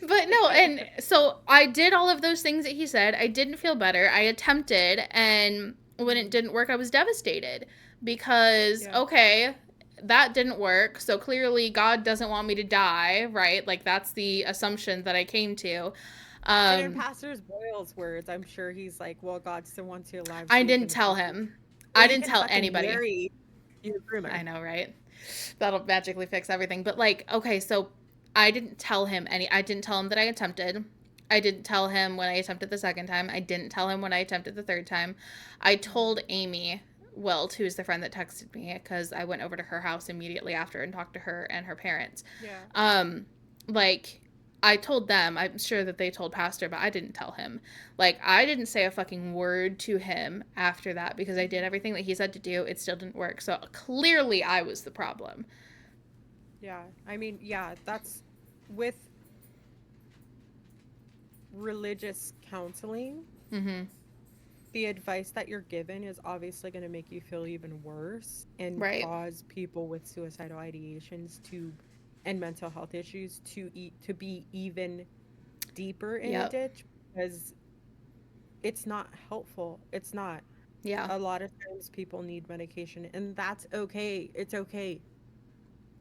But no, and so I did all of those things that he said. I didn't feel better. I attempted, and when it didn't work, I was devastated because, okay, that didn't work. So clearly God doesn't want me to die, right? Like that's the assumption that I came to. And in Pastor Boyle's words, I'm sure he's like, well, God still wants you alive. I didn't tell him. I didn't tell anybody. I know, right? That'll magically fix everything. But like, okay, so I didn't tell him I didn't tell him that I attempted. I didn't tell him when I attempted the second time. I didn't tell him when I attempted the third time. I told Amy Wilt, who's the friend that texted me, because I went over to her house immediately after and talked to her and her parents. Yeah. I told them, I'm sure that they told Pastor, but I didn't tell him. Like, I didn't say a fucking word to him after that because I did everything that he said to do. It still didn't work. So clearly I was the problem. Yeah. I mean, yeah, that's with religious counseling. Mm-hmm. The advice that you're given is obviously going to make you feel even worse and cause people with suicidal ideations and mental health issues to be even deeper in the ditch, because it's not helpful. It's not. Yeah. A lot of times people need medication, and that's okay. It's okay.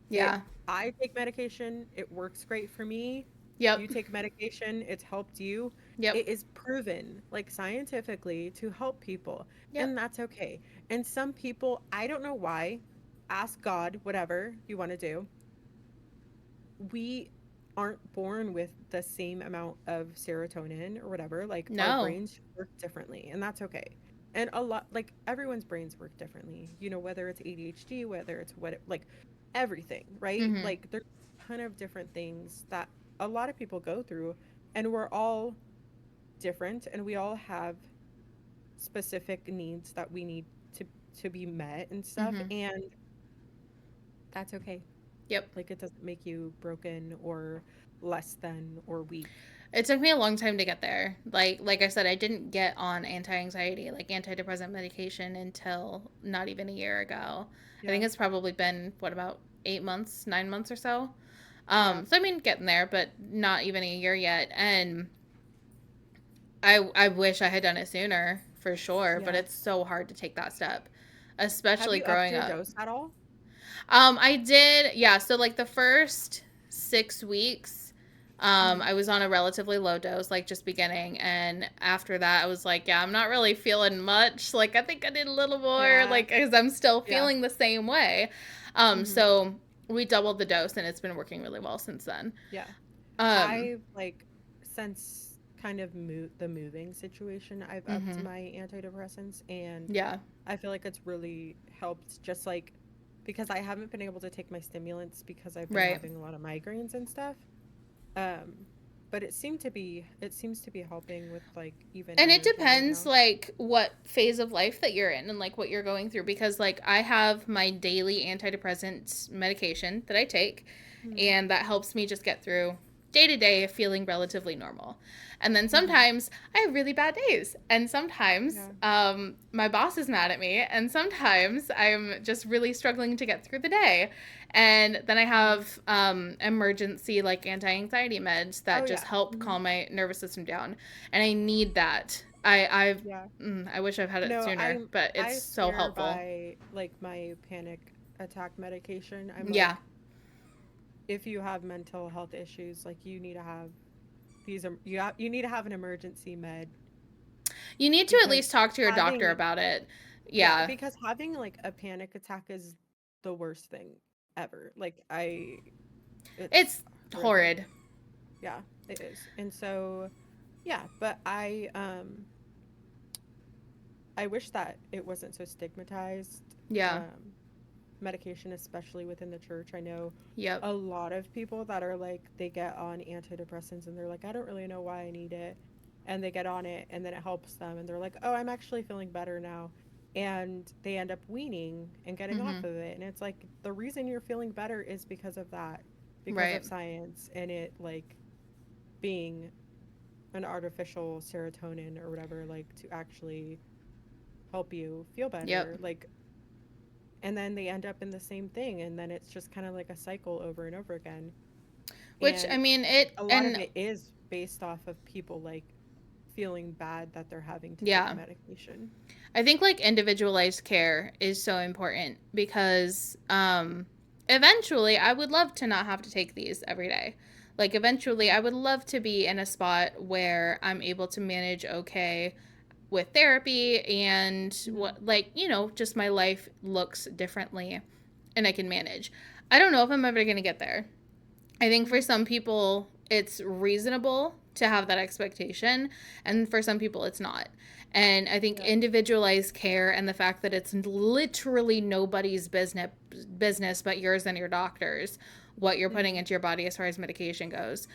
Yeah. I take medication. It works great for me. Yep. You take medication. It's helped you. Yep. It is proven, like scientifically, to help people. Yep. And that's okay. And some people, I don't know why, ask God, whatever you want to do. We aren't born with the same amount of serotonin or whatever. Like our brains work differently, and that's okay. And a lot, like everyone's brains work differently. You know, whether it's ADHD, whether it's everything, right? Mm-hmm. Like there's a ton of different things that a lot of people go through, and we're all different, and we all have specific needs that we need to be met and stuff. Mm-hmm. And that's okay. Yep. Like, it doesn't make you broken or less than or weak. It took me a long time to get there. Like I said, I didn't get on anti-anxiety, like antidepressant medication until not even a year ago. I Yeah. think it's probably been, what, about 8 months, 9 months or so. Yeah. So I mean, getting there, but not even a year yet. And I wish I had done it sooner, for sure, but Yeah. it's so hard to take that step, Have especially you upped growing your up. dose at all? I did, yeah. So like the first 6 weeks, Mhm. I was on a relatively low dose, like just beginning, and after that, I was like, yeah, I'm not really feeling much. Like I think I need a little more, Yeah. like because I'm still Yeah. feeling the same way. Mhm. So we doubled the dose, and it's been working really well since then. Yeah. Um, I've like since kind of the moving situation, I've upped mm-hmm. my antidepressants, and Yeah, I feel like it's really helped, just like because I haven't been able to take my stimulants because I've been right. having a lot of migraines and stuff. Um, but it seems to be helping with like even And it energy right depends, now. like, what phase of life that you're in and, like, what you're going through. Because, like, I have my daily antidepressant medication that I take, Mhm. and that helps me just get through day to day feeling relatively normal. And then Mhm. sometimes I have really bad days. And sometimes Yeah. my boss is mad at me. And sometimes I'm just really struggling to get through the day. And then I Mhm. have emergency, like, anti anxiety meds Oh that just yeah. help Mhm. calm my nervous system down, and I need that. Yeah. I wish I've had it No, sooner, but it's I so swear helpful. by like my panic attack medication. I'm Yeah, like, if you have mental health issues, like you need to have you need to have an emergency med, you need to at because least talk to your doctor having about it. yeah, Yeah, because having like a panic attack is the worst thing ever. Like I it's it's horrific. horrid. Yeah, it is. And so yeah, but I wish that it wasn't so stigmatized. Yeah, Um Medication, especially within the church. I know yep. a lot of people that are like, they get on antidepressants and they're like, I don't really know why I need it. And they get on it and then it helps them. And they're like, oh, I'm actually feeling better now. And they end up weaning and getting off Mm-hmm. of it. And it's like, the reason you're feeling better is because of that, because Right. of science and it like being an artificial serotonin or whatever, like to actually help you feel Yep. better. Like, and then they end up in the same thing, and then it's just kind of like a cycle over and over again. Which I And mean, it a lot of and it is based off of people like feeling bad that they're having to take yeah, medication. I think like individualized care is so important because eventually I would love to not have to take these every day. Like eventually I Mhm. would love to be in a spot where I'm able to manage okay with therapy and Mhm. what, like, just my life looks differently and I can manage. I don't know if I'm ever going to get there. I think for Mhm. some people it's reasonable to have that expectation, and for some people it's not. And I think Yeah. individualized care and the fact that it's literally nobody's business but yours and your doctor's what you're putting Mhm. into your body as far as medication goes.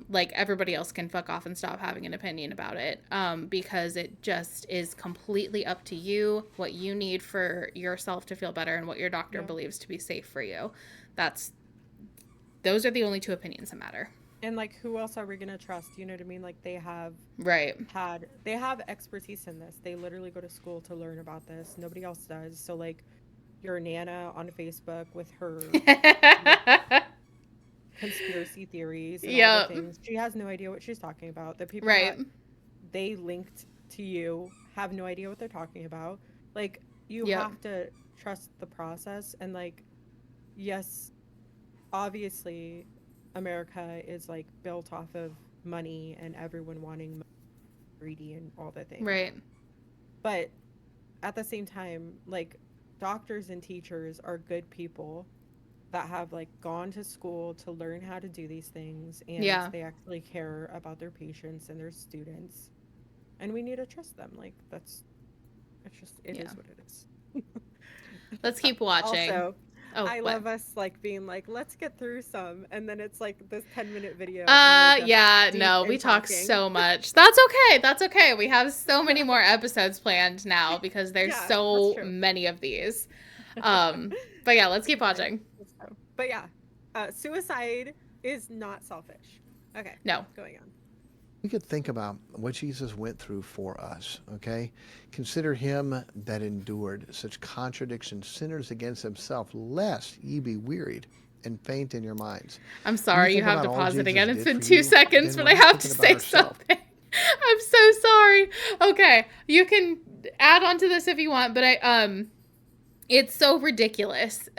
Like everybody else can fuck off and stop having an opinion about it, because it just is completely up to you what you need for yourself to feel better and what your doctor Yeah. believes to be safe for you. That's those are the only two opinions that matter. And like, who else are we gonna trust? You know what I mean? Like, Right. they have expertise in this. They literally go to school to learn about this. Nobody else does. So like, your Nana on Facebook with her like conspiracy theories and all the Yep. things, she has no idea what she's talking about. The people Right. that they linked to you have no idea what they're talking about. Like, you Yep. have to trust the process. And like, yes, obviously America is like built off of money and everyone wanting money, greedy and all the things. Right. But at the same time, like, doctors and teachers are good people that have like gone to school to learn how to do these things, and Yeah. they actually care about their patients and their students, and we need to trust them. Like, that's it's just, it Yeah. is what it is. Let's keep watching. Also, Oh, I what? love us like being like, let's get through some, and then it's like this 10-minute video and we're just Yeah, deep no, we in talk talking. so much. That's okay. That's okay. We have so many more episodes planned now because there's Yeah, that's so true. many of these. But yeah, let's keep Okay. watching. But yeah, suicide is not selfish. Okay, No. going on. We could think about what Jesus went through for us, okay? Consider him that endured such contradiction, sinners against himself, lest ye be wearied and faint in your minds. I'm When you sorry, you think have about to all pause it Jesus again. It's did been for 2 seconds, then but we're I not have to thinking about say ourselves. something. I'm so sorry. Okay, you can add on to this if you want, but it's so ridiculous.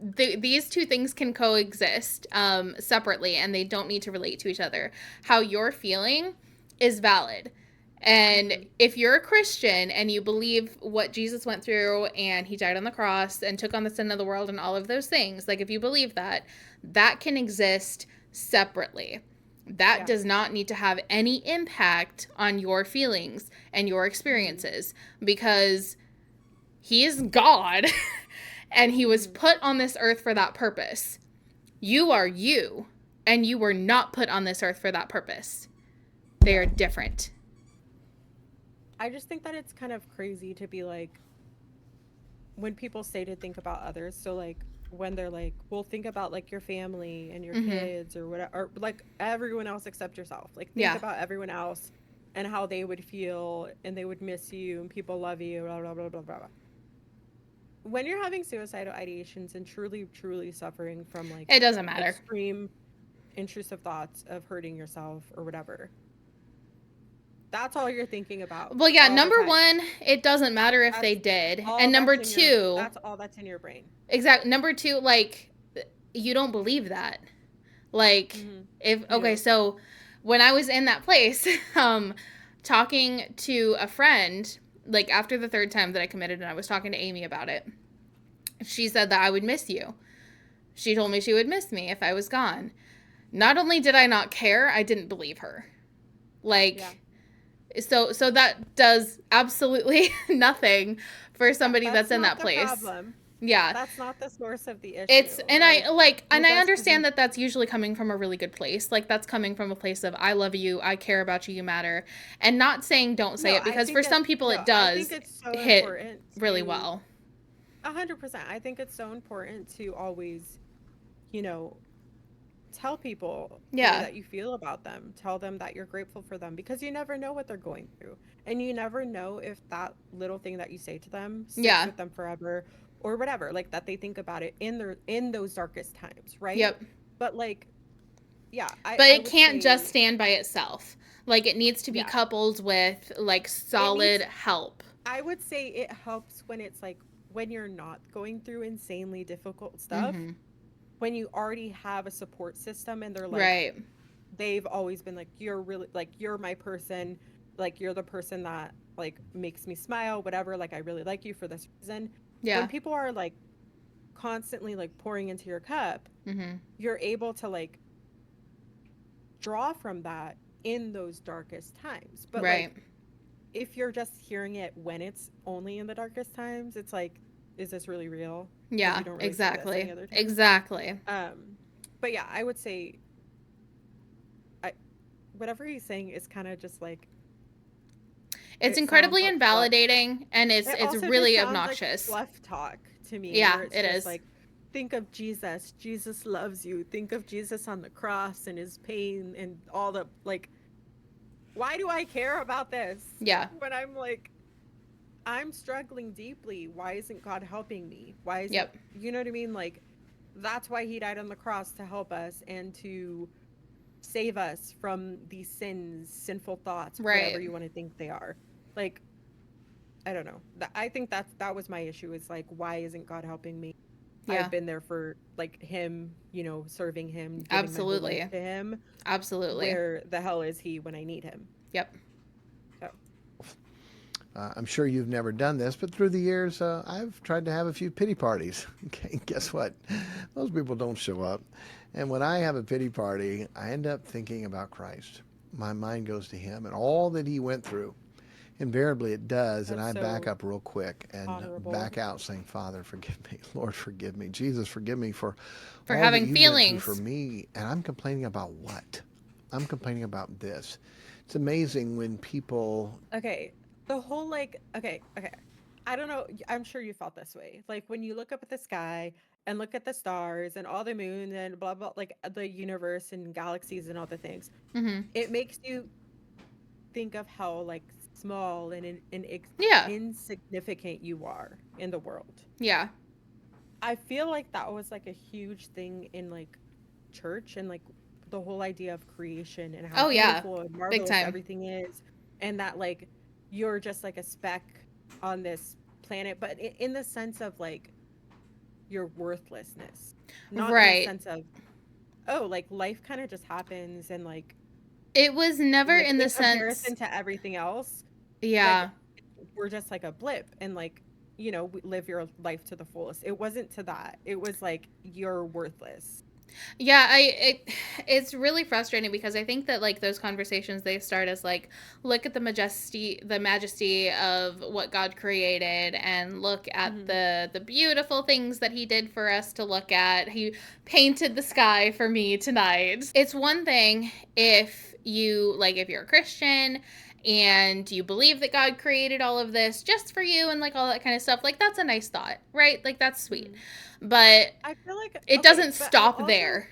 These two things can coexist separately, and they don't need to relate to each other. How you're feeling is valid. And Mhm. if you're a Christian and you believe what Jesus went through and he died on the cross and took on the sin of the world and all of those things, like if you believe that, that can exist separately. That Yeah. does not need to have any impact on your feelings and your Mhm. experiences because he is God and he was Mhm. put on this earth for that purpose. You are you, and you were not put on this earth for that purpose. They are Yeah. different. I just think that it's kind of crazy to be like, when people say to think about others, so like when they're like, well, think about like your family and your Mm-hmm. kids or whatever, or like everyone else except yourself. Like think Yeah. about everyone else and how they would feel and they would miss you and people love you, blah, blah, blah, blah, blah. When you're having suicidal ideations and truly, truly suffering from like It doesn't matter. extreme intrusive thoughts of hurting yourself or whatever, that's all you're thinking about Well, yeah, all the number time. one, it doesn't matter if they That's did. all And number that's in your, two, that's all that's in your brain. exactly. Number two, like, you don't believe that. Like, Mm-hmm. if, You okay, do. so when I was in that place, talking to a friend, like after the third time that I committed, and I was talking to Amy about it, she said that I would miss you. She told me she would miss me if I was gone. Not only did I not care, I didn't believe her. Yeah. Like, so that does absolutely nothing for Yeah, somebody that's that's in not that the place. problem. Yeah. That's not the source of the It's issue. and Like, and you're I just understand presenting. that that's usually coming from a really good place. Like that's coming from a place of I love you, I care about you, you matter. And not saying don't say No, it because for some people it I think does it's so hit important really to well. 100%. I think it's so important to always, you know, tell people the way Yeah. that you feel about them. Tell them that you're grateful for them because you never know what they're going through. And you never know if that little thing that you say to them sticks Yeah. with them forever or whatever, like that they think about it in those darkest times, right? Yep. But like, yeah, But I it would can't just say, stand by itself. Like it needs to be yeah, coupled with like it solid needs, help. I would say it helps when it's like when you're not going through insanely difficult stuff, Mm-hmm. when you already have a support system and they're like, Right. they've always been like, you're really like, you're my person, like you're the person that like makes me smile, whatever, like I really like you for this reason. When Yeah. people are like constantly like pouring into your cup, Mm-hmm. you're able to like draw from that in those darkest times. But Right. like if you're just hearing it when it's only in the darkest times, it's like, is this really real? Because Yeah, you don't really say this any exactly. other time. Exactly. Um, but yeah, I would say I whatever he's saying is kind of just like, It's it sounds incredibly like fluff. invalidating and It it's also just really sounds like obnoxious. fluff talk to me, Yeah, where it's it just is. like, think of Jesus. Jesus loves you. Think of Jesus on the cross and his pain and all the like. Why do I care about this Yeah. when I'm like, I'm struggling deeply? Why isn't God helping me? Why isn't, Yep. you know what I mean? Like, that's why he died on the cross, to help us and to save us from these sins, sinful thoughts, whatever Right. you want to think they are. Like, I don't know. I think that was my issue. Is like, why isn't God helping me? I've Yeah. been there for like him, serving him, giving my whole life Absolutely. to him. Absolutely. Where the hell is he when I need him? Yep. So, I'm sure you've never done this, but through the years, I've tried to have a few pity parties. Okay, guess what? Those people don't show up. And when I have a pity party, I end up thinking about Christ. My mind goes to him and all that he went through. Invariably, it does. And that's I back so up real quick and honorable. back out saying, Father, forgive me. Lord, forgive me. Jesus, forgive me for For all that having you went through for feelings. me. And I'm complaining about what? I'm complaining about this. It's amazing when people. Okay, the whole like, okay. I don't know. I'm sure you felt this way. Like when you look up at the sky and look at the stars and all the moon and blah blah, like the universe and galaxies and all the things, Mm-hmm. it makes you think of how like small and Yeah. insignificant you are in the world. Yeah. I feel like that was like a huge thing in like church and like the whole idea of creation and how Oh, yeah. beautiful and Big marvelous time. everything is, and that like you're just like a speck on this planet, but in the sense of like your worthlessness, not in the Right. sense of, oh, like life kind of just happens and It was never like in the in sense. comparison to everything else, like Yeah. we're just like a blip and like, live your life to the fullest. It wasn't to that. It was like you're worthless. Yeah, it's really frustrating because I think that like those conversations, they start as like, look at the majesty of what God created, and look at Hmm. the beautiful things that he did for us to look at. He painted the sky for me tonight. It's one thing if you're a Christian and you believe that God created all of this just for you and like all that kind of stuff. Like, that's a nice thought, right? Like, that's sweet. Hmm. But I feel like, it okay, doesn't but I stop also, there.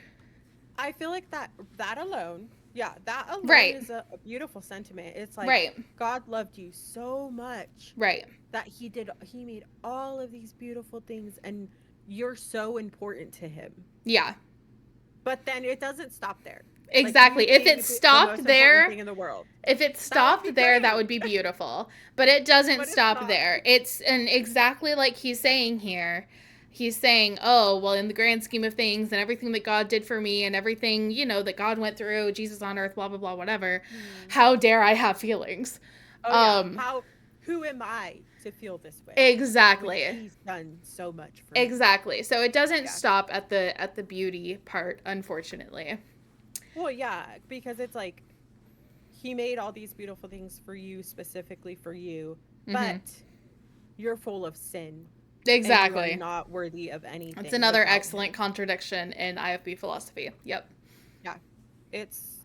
I feel like that alone, yeah, that alone Right. is a beautiful sentiment. It's like Right. God loved you so much Right. that he made all of these beautiful things, and you're so important to him. Yeah. But then it doesn't stop there. Like you Exactly. If being it the stopped most important there, thing in the world. if it That would be stopped there, that great. would be beautiful. But it doesn't But it's stop not. there. And exactly like he's saying here, he's saying, "Oh, well, in the grand scheme of things and everything that God did for me and everything, that God went through, Jesus on earth, blah blah blah, whatever. Mhm. How dare I have feelings?" Oh yeah. Um Who am I to feel this way when exactly. he's done so much for me? Exactly. So it doesn't Yeah. stop at the beauty part, unfortunately. Well, yeah, because it's like he made all these beautiful things for you, specifically for you, Mhm. but you're full of sin and you are Exactly. not worthy of That's anything another without excellent him. contradiction in IFB philosophy. Yep. Yeah. It's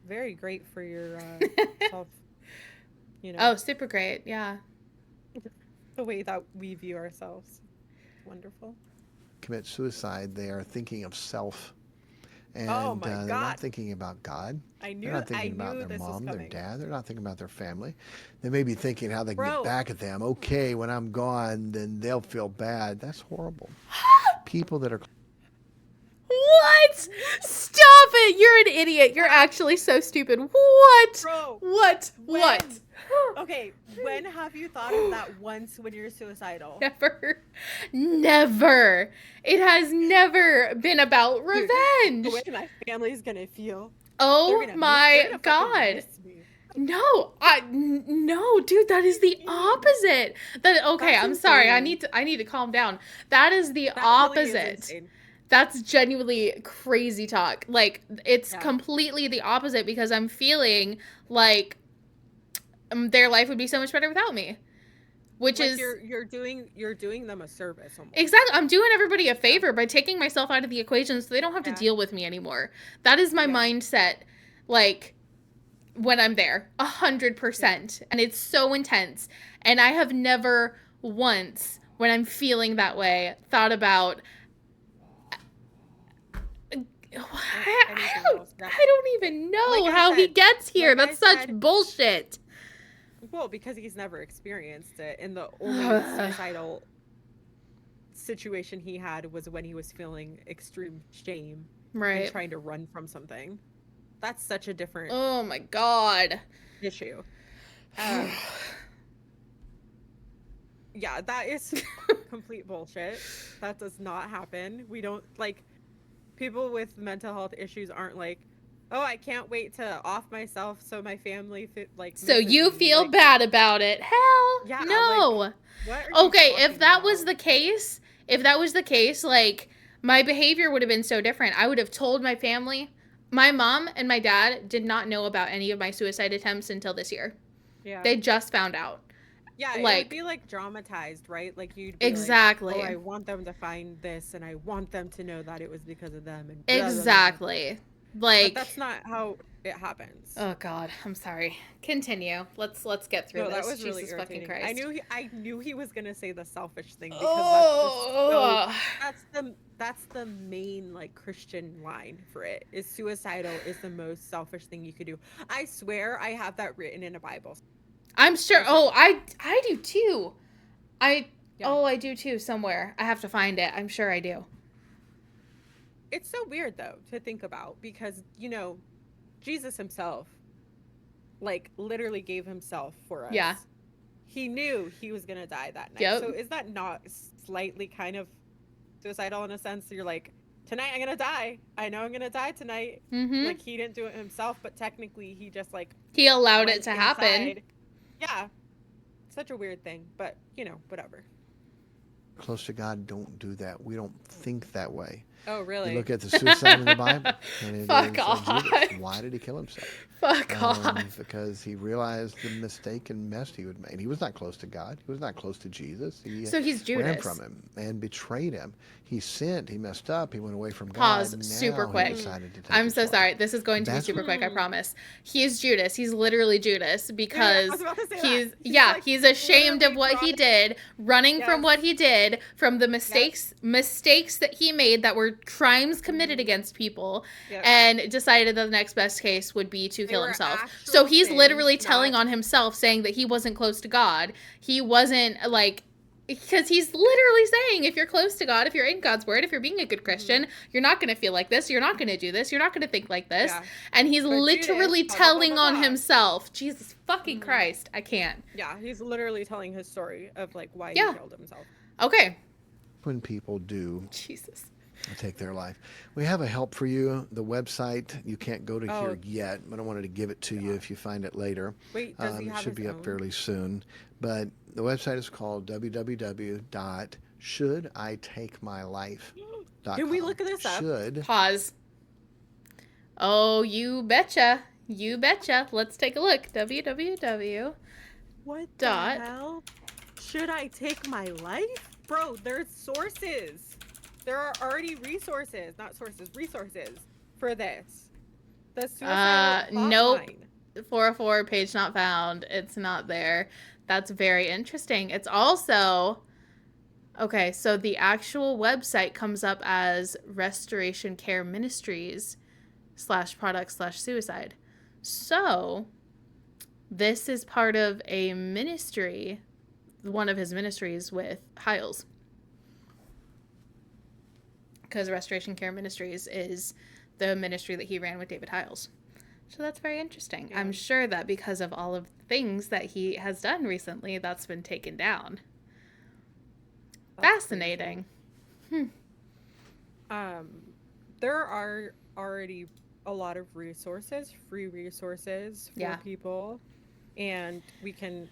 very great for your self, you know, Oh, super great. Yeah. the way that we view ourselves. It's wonderful. Commit suicide, they are thinking of self, Oh and my they're not God. thinking about God. I They're knew not I thinking about knew their this was mom, their coming. dad. They're not thinking about their family. They may be thinking how they can get Bro, back at them. Okay, when I'm gone, then they'll feel bad. That's horrible. People that are What? Stop it. You're an idiot. You're actually so stupid. What? bro, What? What? when? Okay, when have you thought of that once when you're suicidal? Never. Never. It has never been about Dude, the way revenge. my family's gonna feel. Oh They're my gonna fucking God. miss me. No, no, dude, that is the opposite. That okay, That's I'm sorry. insane. I need to calm down. That is the That really is opposite. insane. That's genuinely crazy talk. Like, it's Yeah. completely the opposite because I'm feeling like their life would be so much better without me. Which Like is you're doing them a service almost. exactly, I'm doing everybody a favor by taking myself out of the equation so they don't have to Yeah. deal with me anymore. That is my Yeah. mindset. Like, when I'm there, Yeah. 100%. And it's so intense. And I have never once, when I'm feeling that way, thought about Anything else. Yeah. I don't even know Like I how he said, gets here. like I That's such said, bullshit. well, because he's never experienced it, and the only suicidal situation he had was when he was feeling extreme shame and Right. trying to run from something. That's such a different Oh my God. issue. Yeah, that is complete bullshit. That does not happen. We don't like people with mental health issues aren't like, oh, I can't wait to off myself so my family So misses you me. feel Like, bad about it? Hell yeah, like no. what are you Okay, if talking that was about? the case, like, my behavior would have been so different. I would have told my family. My mom and my dad did not know about any of my suicide attempts until this year. Yeah. They just found out. Yeah, it would Like, be like dramatized, right? Like you'd be like, exactly. "Oh, I want them to find this, and I want them to know that it was because of them." And blah, blah, blah, blah. Exactly. But Like, that's not how it happens. oh God, I'm sorry. Continue. Let's get through No, that this. was really Jesus fucking irritating. Christ. I knew he was gonna say the selfish thing because that's just so Oh, that's the main like Christian line for it. Is suicidal is the most selfish thing you could do. I swear I have that written in a Bible. I'm sure. I swear. I do too. I Yeah. I do too somewhere. I have to find it. I'm sure I do. It's so weird though to think about because, Jesus himself like literally gave himself for us. Yeah. He knew he was going to die that night. Yep. So is that not slightly kind of suicidal in a sense? You're like, tonight I'm going to die. I know I'm going to die tonight. Mm-hmm. Like he didn't do it himself, but technically he just like He allowed it went to happen. inside. Yeah. Such a weird thing, but whatever. Close to God, don't do that. We don't think that way. Oh, really? You look at the suicide in the Bible, and it Fuck is off. Judas. Why did he kill himself? Fuck off. Because he realized the mistake and mess he would make. He was not close to God. He was not close to Jesus. He So he's Judas. ran from him and betrayed him. He sinned. He messed up. He went away from Pause. God. Now Super he quick. decided to take I'm his so life. sorry. This is going to be That's super what- quick, I promise. He is Judas. He's literally Judas because I was about to say he's that. He's, he's like, ashamed of what he did, running from Yes. what he did, from the mistakes that he made that were crimes committed against people, Yep. and decided that the next best case would be to They kill were himself. actual So he's sins, literally telling not- on himself, saying that he wasn't close to God. He wasn't like. Because he's literally saying, if you're close to God, if you're in God's word, if you're being a good Christian, you're not going to feel like this. You're not going to do this. You're not going to think like this. Yeah. And he's But literally Judas, blah, blah, telling blah, blah, on blah. himself. Jesus fucking Christ. I can't. Yeah, he's literally telling his story of like why Yeah. he killed himself. Okay. When people do Jesus. take their life. We have a help for you. The website, you can't go to Oh. here yet, but I wanted to give it to you if you find it later. Wait, does he It have should his be own? up fairly soon. But the website is called www.shoulditakemylife.com. Can we look this up? Should. Pause. Oh, you betcha. You betcha. Let's take a look. www. What Dot. the hell? Should I take my life? Bro, there's sources. There are already resources for this. The suicidal Nope. hotline. 404 page not found. It's not there. That's very interesting. It's also okay, so the actual website comes up as Restoration Care Ministries /product/suicide. So this is part of a ministry, one of his ministries with Hiles. Because Restoration Care Ministries is the ministry that he ran with David Hiles. So that's very interesting. Yeah. I'm sure that because of all of the things that he has done recently, that's been taken down. That's Fascinating. There are already a lot of resources, free resources for Yeah. people, and we can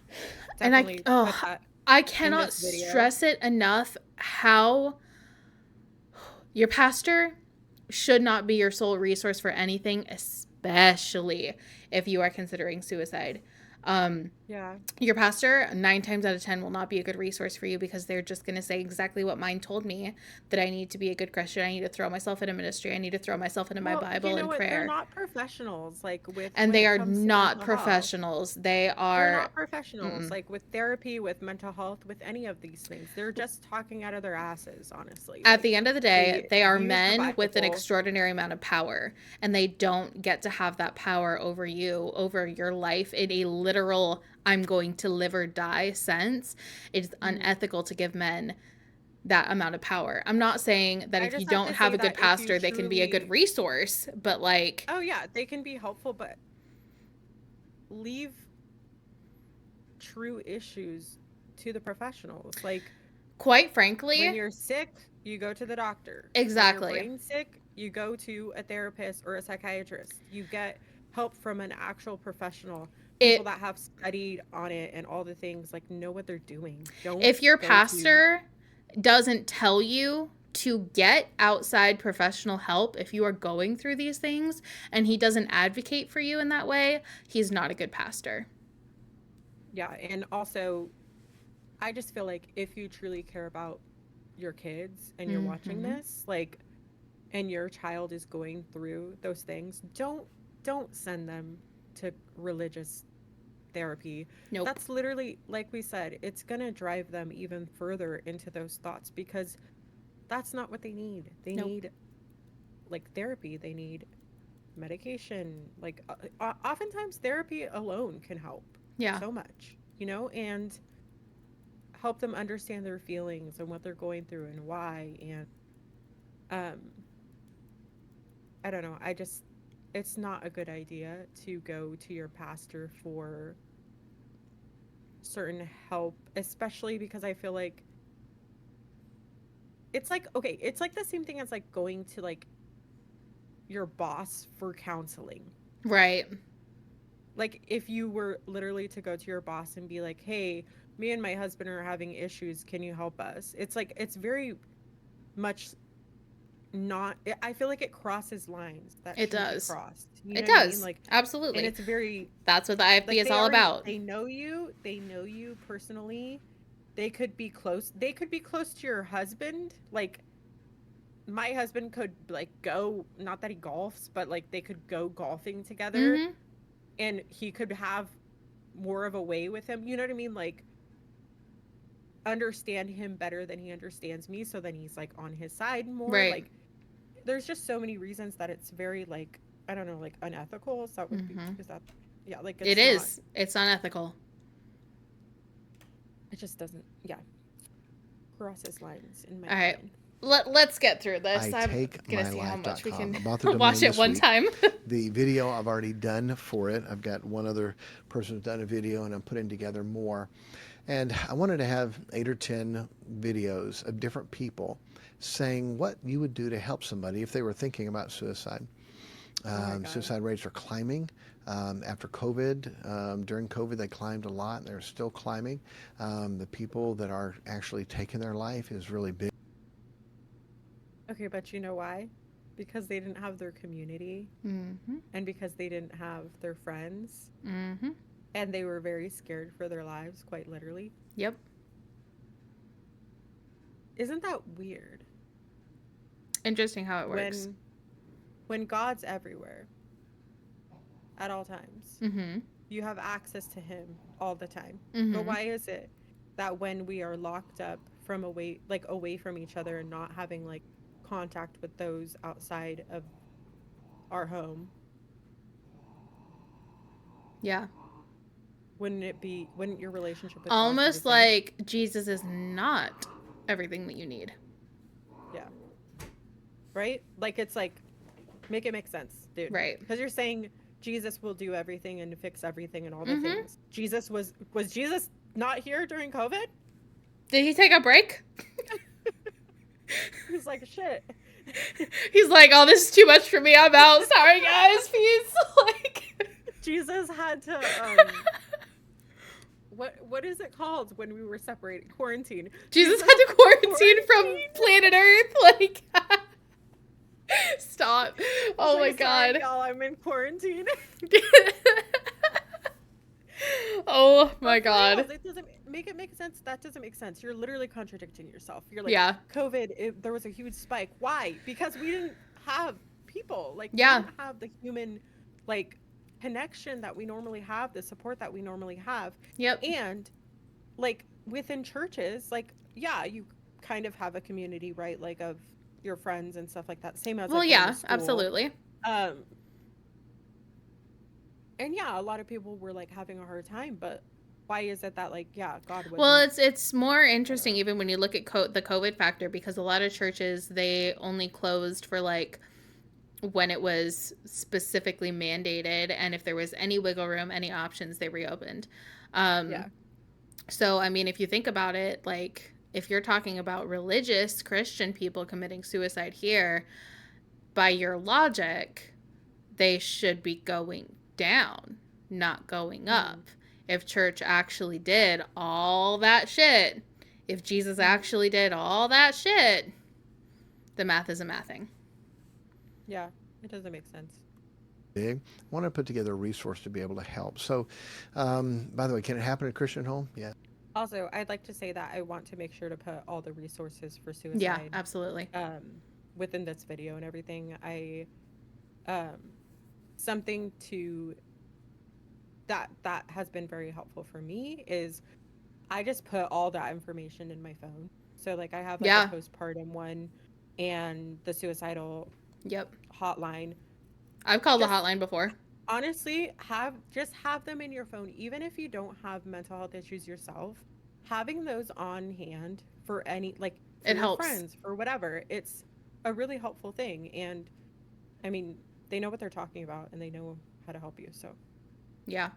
And I- definitely oh, put that. I cannot this video. stress it enough how your pastor should not be your sole resource for anything, especially if you are considering suicide. Yeah. Your pastor, 9 times out of 10, will not be a good resource for you because they're just going to say exactly what mine told me, that I need to be a good Christian. I need to throw myself into ministry. I need to throw myself into my Bible you know and what? prayer. They're not professionals, like with. And when they it are comes to not mental health. professionals. They They're are not professionals, like with therapy, with mental health, with any of these things. They're just talking out of their asses, honestly. at the end of the day, they are use the men with an Bible. extraordinary amount of power, and they don't get to have that power over you, over your life in a literal I'm going to live or die sense. It's Mm-hmm. unethical to give men that amount of power. I'm not saying that I if you just have don't to have say a good that if you pastor, they can be a good truly- resource, but like, Oh yeah, they can be helpful, but leave true issues to the professionals. Like quite frankly, when you're sick, you go to the doctor. Exactly. When you're brain sick, you go to a therapist or a psychiatrist. You get help from an actual professional. People that have studied on it and all the things, like know what they're doing. Don't if your go to- pastor doesn't tell you to get outside professional help if you are going through these things, and he doesn't advocate for you in that way, he's not a good pastor. Yeah, and also I just feel like if you truly care about your kids and you're watching Mhm. this, like, and your child is going through those things, don't send them to religious therapy. Nope. That's literally, like we said, it's going to drive them even further into those thoughts, because that's not what they need. They Nope. need like therapy, they need medication. Like oftentimes therapy alone can help Yeah. so much, and help them understand their feelings and what they're going through and why. And um I don't know, it's not a good idea to go to your pastor for certain help, especially because I feel like it's like, okay, it's like the same thing as like going to like your boss for counseling. Right. Like if you were literally to go to your boss and be like, hey, me and my husband are having issues, can you help us? It's like, it's very much not, I feel like it crosses lines that It shouldn't be does. crossed. You It know what I mean? does. Like, Absolutely. and it's very, That's what the IFB like, is all about. they know you personally. They could be close to your husband. Like my husband could like go, not that he golfs, but like they could go golfing together, Mm-hmm. and he could have more of a way with him. You know what I mean? Like understand him better than he understands me, so then he's like on his side more. Right. Like there's just so many reasons that it's very like, I don't know, like unethical. Is that what is that? Yeah, like It is. It's unethical. It just doesn't. Yeah, crosses lines in my All right. opinion. Let's get through this. I I'm take gonna my see how much we can about the domain watch it this one week. time. The video I've already done for it. I've got one other person who's done a video, and I'm putting together more. And I wanted to have 8 or 10 videos of different people saying what you would do to help somebody if they were thinking about suicide. Suicide rates are climbing. After COVID, during COVID, they climbed a lot, and they're still climbing. The people that are actually taking their life is really big. Okay, but you know why? Because they didn't have their community, Mm-hmm. and because they didn't have their friends, Mm-hmm. and they were very scared for their lives, quite literally. Yep. Isn't that weird? Interesting how it works. When God's everywhere at all times, Mm-hmm. you have access to him all the time. Mm-hmm. But why is it that when we are locked up from away from each other and not having like contact with those outside of our home, Yeah. wouldn't your relationship with God be Almost the same? like Jesus is not everything that you need. Yeah. Right? Like it's like, make it make sense, dude. Right. Because you're saying Jesus will do everything and fix everything and all the Mhm. things. Jesus was Jesus not here during COVID? Did he take a break? He's like, shit. He's like, oh, this is too much for me. I'm out. Sorry, guys. Peace. Like, Jesus had to what is it called when we were separated? Quarantine. Jesus had to quarantine from planet Earth. Like, stop. Oh my Like, sorry, God. y'all, I'm in quarantine. Oh my But for reals, God. it doesn't make it make sense. That doesn't make sense. You're literally contradicting yourself. You're like, Yeah. COVID, there was a huge spike. Why? Because we didn't have people. Like, Yeah. we didn't have the human, like, connection that we normally have, the support that we normally have. Yep. And, like, within churches, like, yeah, you kind of have a community, right? Like, of your friends and stuff like that. Same as, Well, like, going to yeah, school. absolutely. And yeah, a lot of people were like having a hard time, but why is it that like, yeah, God was Well, it's more interesting even when you look at the COVID factor, because a lot of churches, they only closed for like when it was specifically mandated, and if there was any wiggle room, any options, they reopened. Yeah. So I mean, if you think about it, like if you're talking about religious Christian people committing suicide here, by your logic, they should be going down, not going up. If church actually did all that shit, if Jesus actually did all that shit, the math isn't mathing. Yeah, it doesn't make sense. Big. I want to put together a resource to be able to help. So, by the way, can it happen at a Christian home? Yeah. Also, I'd like to say that I want to make sure to put all the resources for suicide. Yeah, absolutely. within this video and everything, I um something to that has been very helpful for me is I just put all that information in my phone. So like I have like the Yeah. postpartum one and the suicidal Yep. hotline. I've called the Just hotline before. honestly, have them in your phone even if you don't have mental health issues yourself. Having those on hand for any like for It your helps. friends or whatever, it's a really helpful thing. And I mean, they know what they're talking about and they know how to help you. So Yeah.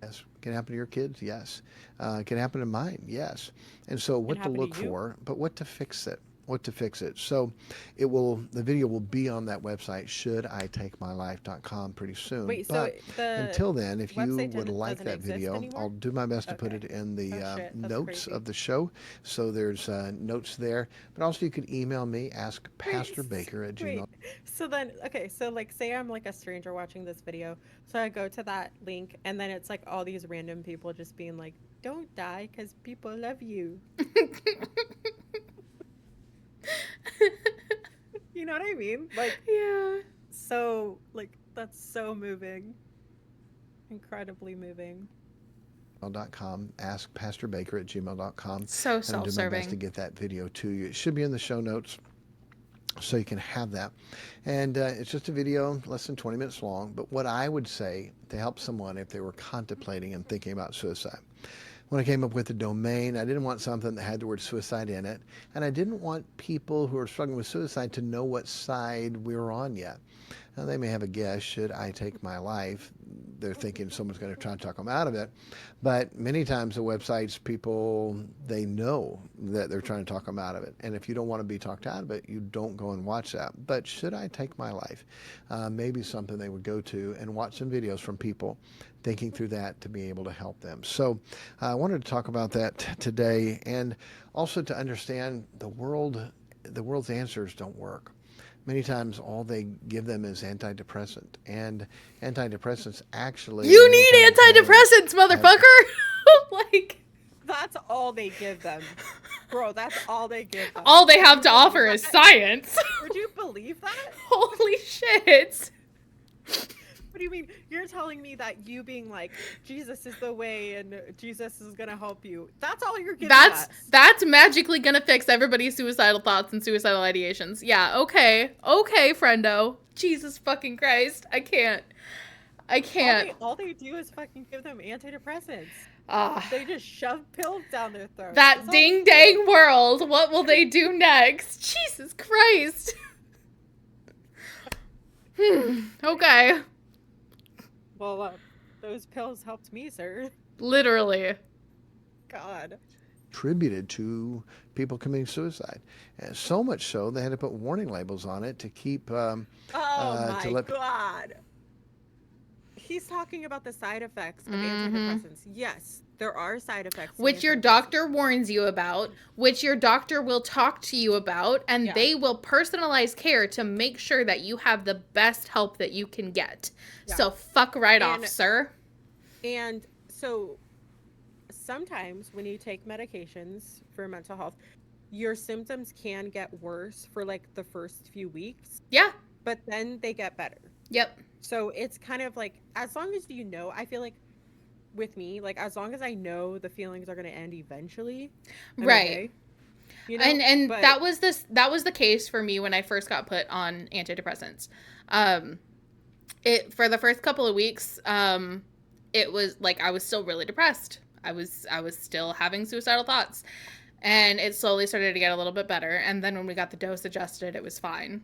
Yes. Can happen to your kids? Yes. Can happen to mine? Yes. And so can what to happen to look you. for, but what to fix it. What to fix it. So the video will be on that website, shoulditakemylife.com pretty soon. Wait, so But the until then, if you website would like doesn't that exist video, I'll anymore? do my best to put Okay. it in Oh the shit, that's notes crazy. of the show. So there's notes there. But also you could email me, ask Wait, Pastor Baker at wait. gmail. So then, okay, so like say I'm like a stranger watching this video. So I go to that link and then it's like all these random people just being like, "Don't die cuz people love you." You know what I mean? Like Yeah. so like that's so moving. Incredibly moving. Gmail.com. Ask Pastor Baker at gmail.com. So And I'll do my best to self-serving. get that video to you. It should be in the show notes, so you can have that. And it's just a video, less than 20 minutes long. But what I would say to help someone if they were contemplating and thinking about suicide. When I came up with the domain, I didn't want something that had the word suicide in it. And I didn't want people who are struggling with suicide to know what side we were on yet. Now, they may have a guess, should I take my life? They're thinking someone's going to try to talk them out of it. But many times the websites, people, they know that they're trying to talk them out of it. And if you don't want to be talked out of it, you don't go and watch that. But should I take my life? Maybe something they would go to and watch some videos from people thinking through that to be able to help them. So I wanted to talk about that today, and also to understand the world's answers don't work. Many times all they give them is antidepressant, and antidepressants actually You many need times antidepressants, have motherfucker. Like, That's all they give them. Bro, that's all they give them. all they Would have you to believe offer is that? science. Would you believe that? Holy shit. What do you mean? You're telling me that you being like, Jesus is the way and Jesus is gonna help you. That's all you're giving us. That's magically gonna fix everybody's suicidal thoughts and suicidal ideations. Yeah, okay. Okay, friendo. Jesus fucking Christ. I can't. All they do is fucking give them antidepressants. Ah. They just shove pills down their throats. That That's all they ding do. dang world. What will they do next? Jesus Christ. Okay. Well, those pills helped me, sir. Literally. God. attributed to people committing suicide. And so much so they had to put warning labels on it to keep Oh my to let God. He's talking about the side effects of Mm-hmm. antidepressants. Yes, there are side effects. to Which your antidepressants. doctor warns you about, which your doctor will talk to you about, and Yeah. they will personalize care to make sure that you have the best help that you can get. Yeah. So fuck right And- off, sir. And so sometimes when you take medications for mental health, your symptoms can get worse for like the first few weeks, Yeah. but then they get better. Yep. So it's kind of like, as long as you know, I feel like with me, like as long as I know the feelings are going to end eventually, I'm Right. okay. You know? And But- that was the case for me when I first got put on antidepressants. It for the first couple of weeks, it was like I was still really depressed. I was still having suicidal thoughts. And it slowly started to get a little bit better. And then when we got the dose adjusted, it was fine.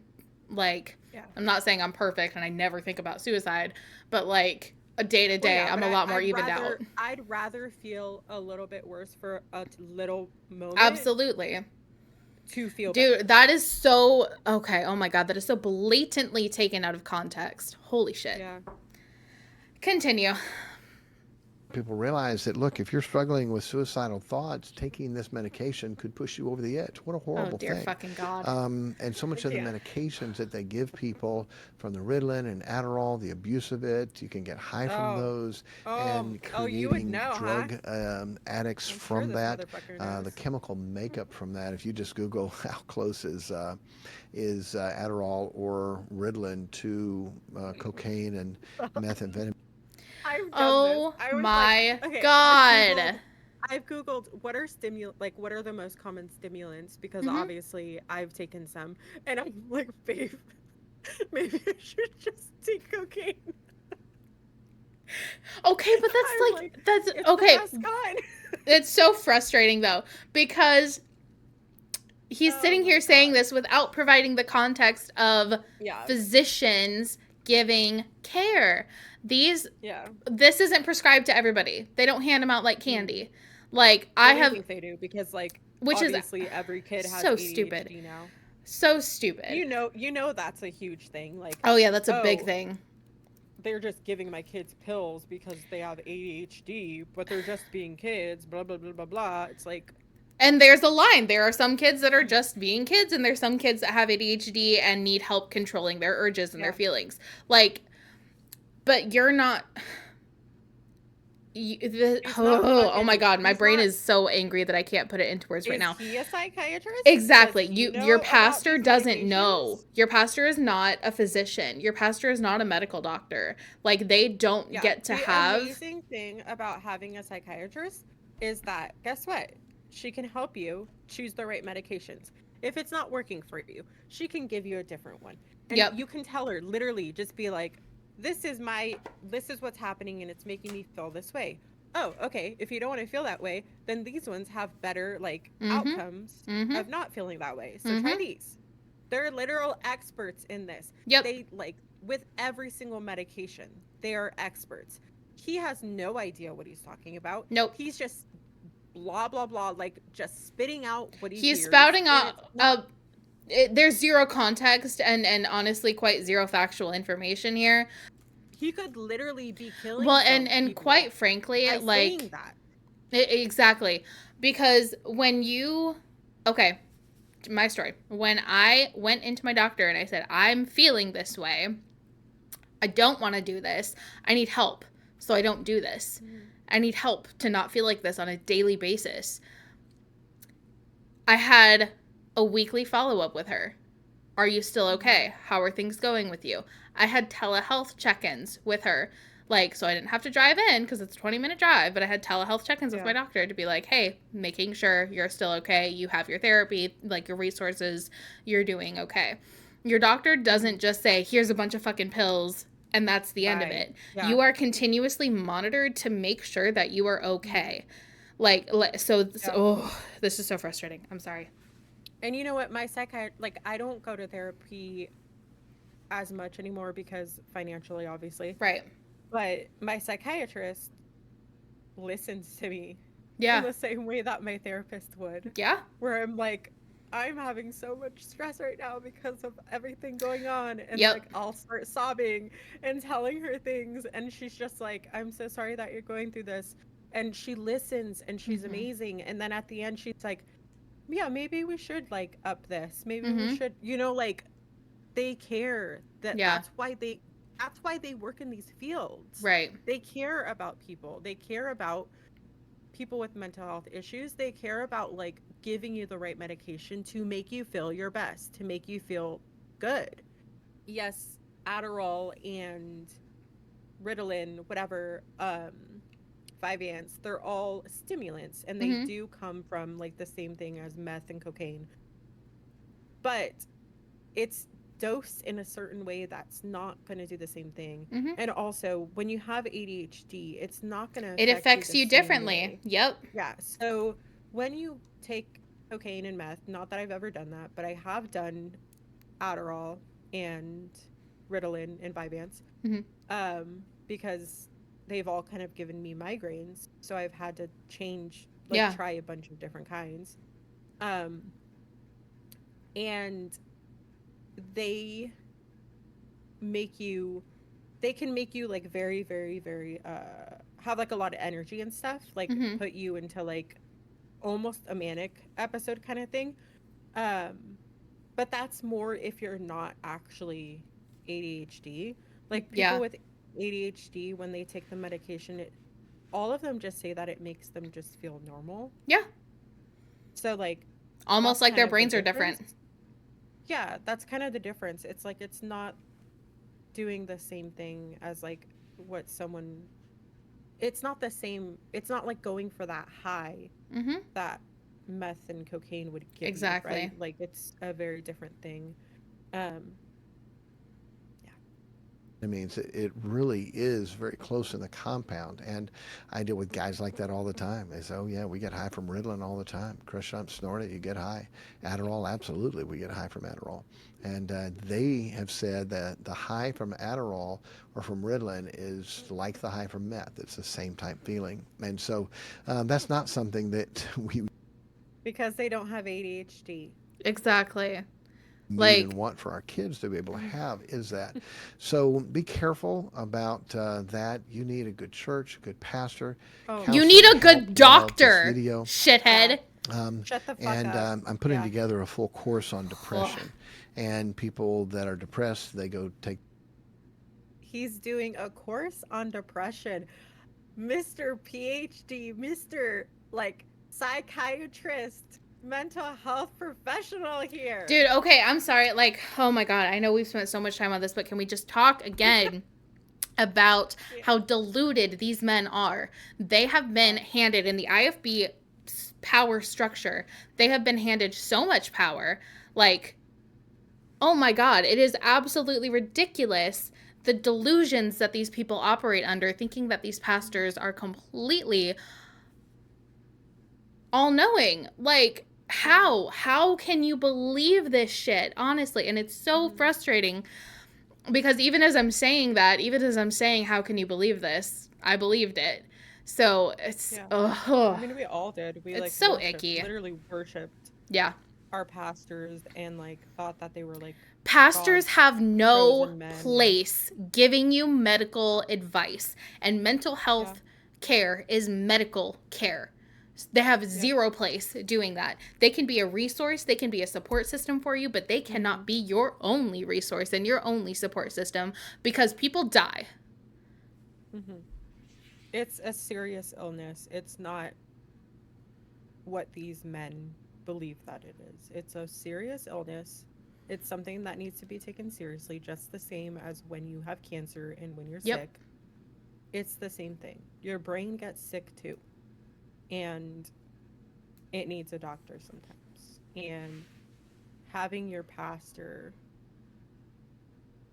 Like, Yeah. I'm not saying I'm perfect and I never think about suicide, but like a day to day, I'm but a lot more I'd evened rather- out. I'd rather feel a little bit worse for a little moment Absolutely. to feel better. Dude, that is so okay. Oh my God, that is so blatantly taken out of context. Holy shit. Yeah. Continue. people realize that, look, if you're struggling with suicidal thoughts, taking this medication could push you over the edge. What a Oh horrible dear thing. fucking God. And so much of the Yeah. medications that they give people, from the Ritalin and Adderall, the abuse of it, you can get high from Oh. those, Oh. and Oh, you would creating know, huh? drug addicts I'm sure from this that. motherfucker The knows. chemical makeup from that, if you just Google how close is Adderall or Ritalin to cocaine and methamphetamine. I've done this. Oh I was like, my okay, God. I've googled what are what are the most common stimulants, because Hmm. obviously I've taken some, and I'm like, babe, maybe I should just take cocaine. Okay, but I'm like, that's it's okay. the best kind. It's so frustrating though, because he's Oh sitting my here saying God. this without providing the context of Yeah, physicians giving care. yeah. This isn't prescribed to everybody. They don't hand them out like Mm. candy. Like I What do you have, think they do? Because like which is obviously every kid has so stupid. ADHD now. So stupid. You know that's a huge thing. Like, Oh yeah, that's a big oh, thing. they're just giving my kids pills because they have ADHD, but they're just being kids, blah blah blah blah blah. It's like, And there's a line. There are some kids that are just being kids, and there's some kids that have ADHD and need help controlling their urges and their yeah, feelings. Like, but you're not. he's not Oh my fucking. God, my He's brain not. is so angry that I can't put it into words right Is now. he a psychiatrist? Does Exactly. he Your know about pastor these doesn't know. medications? Your pastor is not a physician. Your pastor is not a medical doctor. Like they don't Yeah. get to The have. amazing thing about having a psychiatrist is that, guess what? She can help you choose the right medications. If it's not working for you, she can give you a different one. And Yep. you can tell her, literally just be like, this is what's happening and it's making me feel this way. Oh, okay. If you don't want to feel that way, then these ones have better like Mm-hmm. outcomes Mm-hmm. of not feeling that way. So try Mm-hmm. these. They're literal experts in this. Yep. They like with every single medication, they are experts. He has no idea what he's talking about. Nope. He's just blah blah blah, like just spitting out what he He's hears. spouting And it's out. not, There's zero context and honestly quite zero factual information here. he could literally be killing Well, some and people quite frankly, by saying like that. exactly, because when you, okay, my story. When I went into my doctor and I said I'm feeling this way, I don't want to do this. I need help, so I don't do this. I need help to not feel like this on a daily basis. I had a weekly follow up with her. Are you still okay? How are things going with you? I had telehealth check ins with her. Like, so I didn't have to drive in because it's a 20-minute drive, but I had telehealth check ins with Yeah. my doctor to be like, hey, making sure you're still okay. You have your therapy, like your resources, you're doing okay. Your doctor doesn't just say, here's a bunch of fucking pills and that's the end of Right. it. Yeah. You are continuously monitored to make sure that you are okay. So, Yeah. oh, this is so frustrating. I'm sorry. And you know what? My psychiatrist, like, I don't go to therapy as much anymore because financially, obviously. Right. But my psychiatrist listens to me in Yeah. the same way that my therapist would, Yeah. where I'm like, I'm having so much stress right now because of everything going on. And Yep. like, I'll start sobbing and telling her things. And she's just like, I'm so sorry that you're going through this. And she listens and she's amazing. And then at the end, she's like, yeah, maybe we should like up this. Maybe we should, like they care that Yeah. that's why they work in these fields. Right. They care about people. They care about people with mental health issues. They care about like giving you the right medication to make you feel your best, to make you feel good. Yes, Adderall and Ritalin, whatever, Vyvanse, they're all stimulants and they do come from like the same thing as meth and cocaine. But it's dosed in a certain way that's not going to do the same thing. And also, when you have ADHD, it's not going to It affects you differently. Yep. Yeah. So when you take cocaine and meth, not that I've ever done that, but I have done Adderall and Ritalin and Vyvanse, because they've all kind of given me migraines. So I've had to change, like Yeah. try a bunch of different kinds. And they make you they can make you like very, very, very have like a lot of energy and stuff, like Mm-hmm. put you into like almost a manic episode kind of thing. Um, but that's more if you're not actually ADHD. Like people Yeah. with ADHD, when they take the medication, all of them just say that it makes them just feel normal. Yeah. So like Almost that's like kind their of the brains are difference. different. Yeah, that's kind of the difference. It's like it's not doing the same thing as like what someone it's not the same. It's not like going for that high Mm-hmm. that meth and cocaine would give you, Exactly. right? Like it's a very different thing. Um yeah. It means it really is very close in the compound. And I deal with guys like that all the time. They say, oh, yeah, we get high from Ritalin all the time. Crush it up, snort it, you get high. Adderall, absolutely, we get high from Adderall. And they have said that the high from Adderall or from Ritalin is like the high from meth. It's the same type feeling. And so that's not something that we Because they don't have ADHD. Exactly. need and Like, want for our kids to be able to have is that. So be careful about that. You need a good church, a good pastor, Oh you yeah. need counseling a help. good Love this doctor, video. Yeah. shithead. Shut the fuck And up. I'm putting Yeah. together a full course on Ugh. depression. And people that are depressed, they go take. He's doing a course on depression. Mr. PhD, Mr. like psychiatrist, mental health professional here. Dude, okay, I'm sorry. Like, oh my God, I know we've spent so much time on this, but can we just talk again about Yeah. how deluded these men are? They have been handed in the IFB power structure, they have been handed so much power. Like, oh my God, it is absolutely ridiculous the delusions that these people operate under, thinking that these pastors are completely all knowing. Like, how can you believe this shit, honestly? And it's so frustrating because even as I'm saying that, even as I'm saying how can you believe this, I believed it. So it's Yeah. I ugh, mean, we all did. We it's like so worshipped, icky. literally worshipped Yeah. our pastors and like thought that they were like Pastors God's have no chosen men. And place giving you medical advice, and mental yeah. health care is medical care. They have Yep. zero place doing that. They can be a resource, they can be a support system for you, but they Mm-hmm. cannot be your only resource and your only support system because people die. Mm-hmm. It's a serious illness. It's not what these men believe that it is. It's a serious illness. It's something that needs to be taken seriously, just the same as when you have cancer and when you're Yep. sick. It's the same thing. Your brain gets sick too, and it needs a doctor sometimes. And having your pastor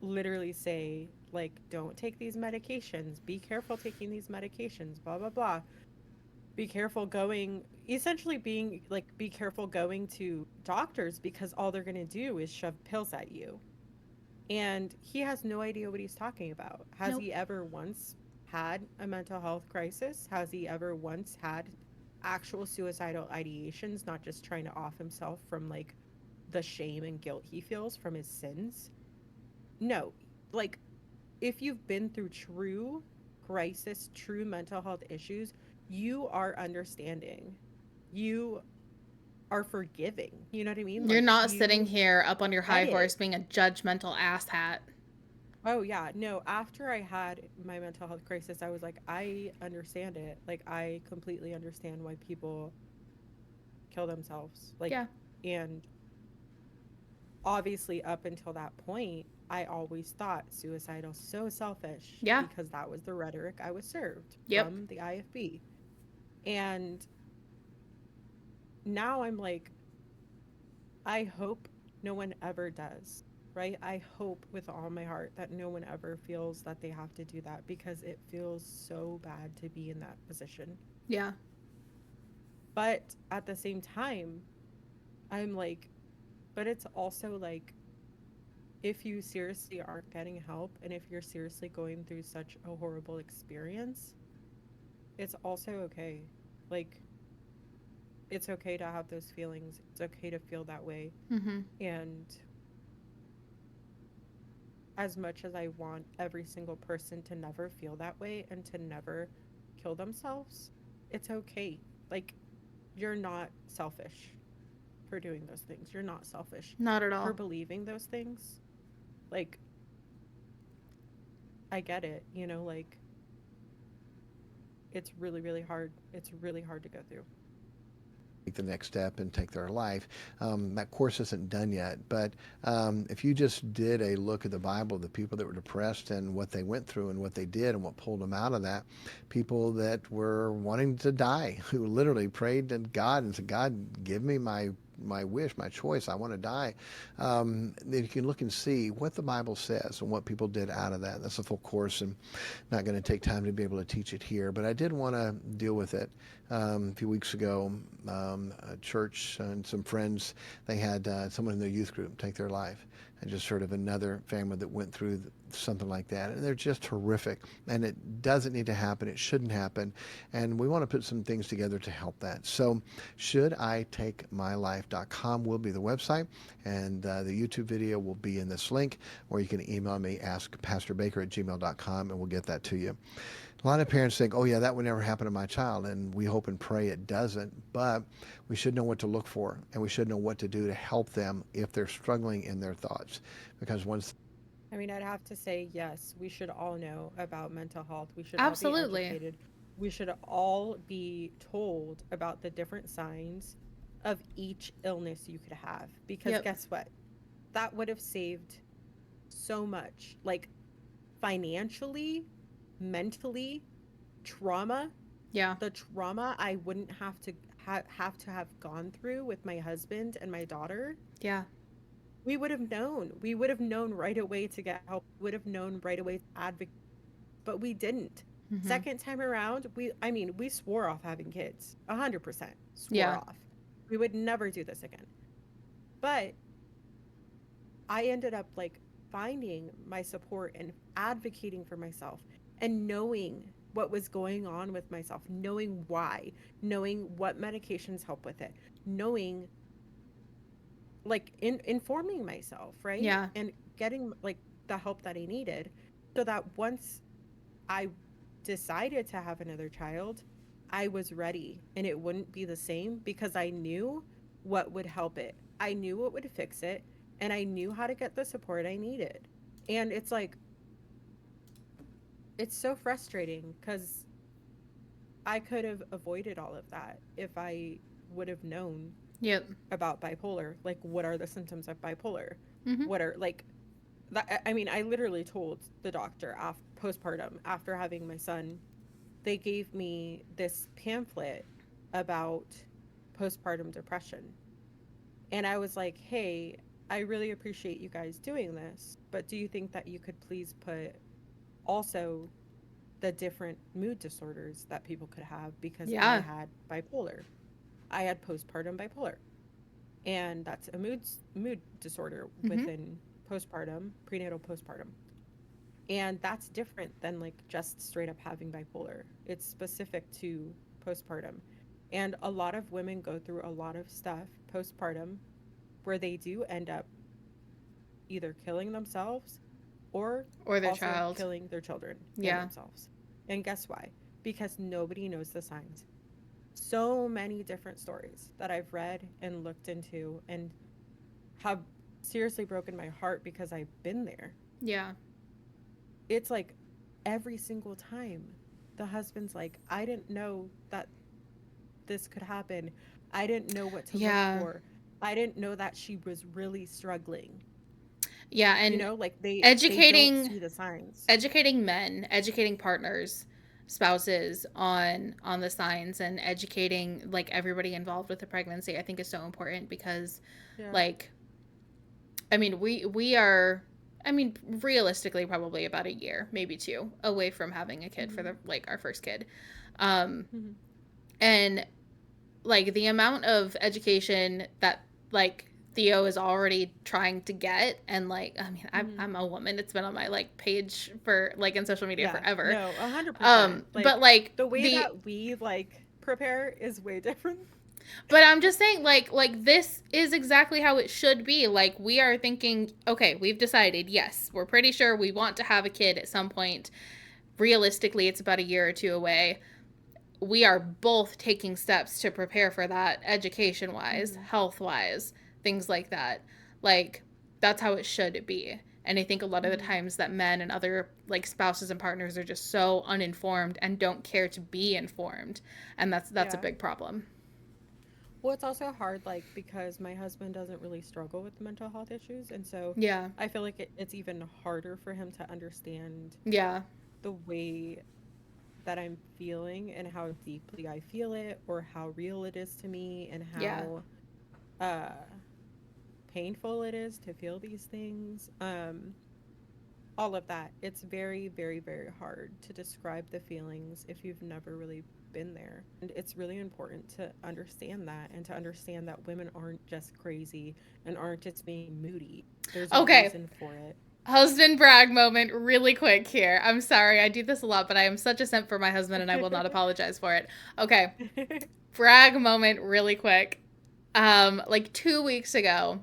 literally say, like, don't take these medications, be careful taking these medications, blah, blah, blah. Be careful going, essentially being like, be careful going to doctors because all they're going to do is shove pills at you. And he has no idea what he's talking about. Has Nope. he ever once had a mental health crisis? Has he ever once had actual suicidal ideations, not just trying to off himself from like the shame and guilt he feels from his sins? No. Like, if you've been through true crisis, true mental health issues, you are understanding. You are forgiving. You know what I mean? You're Like, not sitting you here up on your get high horse it. being a judgmental asshat. Oh yeah, no, after I had my mental health crisis, I was like, I understand it. Like I completely understand why people kill themselves. Like, Yeah. and obviously up until that point, I always thought suicidal so selfish Yeah. because that was the rhetoric I was served Yep. from the IFB. And now I'm like, I hope no one ever does, right? I hope with all my heart that no one ever feels that they have to do that because it feels so bad to be in that position. Yeah. But at the same time, I'm like, but it's also like, if you seriously aren't getting help and if you're seriously going through such a horrible experience, it's also okay. Like, it's okay to have those feelings. It's okay to feel that way. Mm-hmm. And as much as I want every single person to never feel that way and to never kill themselves, it's okay. Like, you're not selfish for doing those things. You're not selfish Not at for all. believing those things. Like, I get it, like, it's really, really hard. It's really hard to go through. Take the next step and take their life. That course isn't done yet, but if you just did a look at the Bible, the people that were depressed and what they went through and what they did and what pulled them out of that, people that were wanting to die, who literally prayed to God and said, God, give me my wish, my choice. I want to die. Then you can look and see what the Bible says and what people did out of that. That's a full course, and not going to take time to be able to teach it here. But I did want to deal with it. A few weeks ago, a church and some friends, they had someone in their youth group take their life. And just sort of another family that went through something like that. And they're just horrific. And it doesn't need to happen. It shouldn't happen. And we want to put some things together to help that. So shoulditakemylife.com will be the website. And the YouTube video will be in this link. Or you can email me, askpastorbaker@gmail.com, and we'll get that to you. A lot of parents think, oh, yeah, that would never happen to my child, and we hope and pray it doesn't, but we should know what to look for, and we should know what to do to help them if they're struggling in their thoughts. Because once I mean, I'd have to say, yes, we should all know about mental health. We should all be Absolutely. educated. We should all be told about the different signs of each illness you could have. Because Yep. guess what? That would have saved so much. Like, financially, mentally, trauma, Yeah. the trauma I wouldn't have to have gone through with my husband and my daughter. Yeah. We would have known. We would have known right away to get help. We would have known right away to advocate, but we didn't. Mm-hmm. Second time around, we swore off having kids. 100% swore Yeah. off. We would never do this again. But I ended up like finding my support and advocating for myself and knowing what was going on with myself, knowing why, knowing what medications help with it, knowing, like, informing myself, right? Yeah. And getting like the help that I needed, so that once I decided to have another child, I was ready and it wouldn't be the same, because I knew what would help it. I knew what would fix it, and I knew how to get the support I needed. And it's like, it's so frustrating because I could have avoided all of that if I would have known Yep. about bipolar. Like, what are the symptoms of bipolar? Mm-hmm. What are, like, that? I mean, I literally told the doctor postpartum, after having my son, they gave me this pamphlet about postpartum depression. And I was like, hey, I really appreciate you guys doing this, but do you think that you could please put also the different mood disorders that people could have? Because I Yeah. had bipolar. I had postpartum bipolar. And that's a mood disorder Mm-hmm. within postpartum, prenatal postpartum. And that's different than like just straight up having bipolar. It's specific to postpartum. And a lot of women go through a lot of stuff postpartum where they do end up either killing themselves or Or their also child. killing their children Yeah. and themselves. And guess why? Because nobody knows the signs. So many different stories that I've read and looked into and have seriously broken my heart because I've been there. Yeah. It's like every single time the husband's like, I didn't know that this could happen. I didn't know what to Yeah. look for. I didn't know that she was really struggling. Yeah. And Like they educating don't see the signs. educating men, educating partners, spouses on the signs, and educating like everybody involved with the pregnancy, I think is so important, because Yeah. like, I mean, we are, I mean, realistically probably about a year, maybe two, away from having a kid for the like our first kid. Mhm. And like the amount of education that like Theo is already trying to get, and like, I mean, I'm a woman. It's been on my like page for like in social media forever. No, 100%. But like the way that we like prepare is way different. But I'm just saying, like this is exactly how it should be. Like, we are thinking, okay, we've decided, yes, we're pretty sure we want to have a kid at some point. Realistically, it's about a year or two away. We are both taking steps to prepare for that, education-wise, health-wise, things like that. Like, that's how it should be. And I think a lot of the times that men and other, like, spouses and partners are just so uninformed and don't care to be informed. And that's a big problem. Well, it's also hard, like, because my husband doesn't really struggle with mental health issues. And so Yeah. I feel like it's even harder for him to understand Yeah. the way that I'm feeling and how deeply I feel it or how real it is to me and Yeah. how uh, painful it is to feel these things. All of that. It's very, very, very hard to describe the feelings if you've never really been there. And it's really important to understand that and to understand that women aren't just crazy and aren't just being moody. There's a Okay. reason for it. Husband brag moment really quick here. I'm sorry, I do this a lot, but I am such a simp for my husband and I will not apologize for it. Okay. Brag moment really quick. Like 2 weeks ago,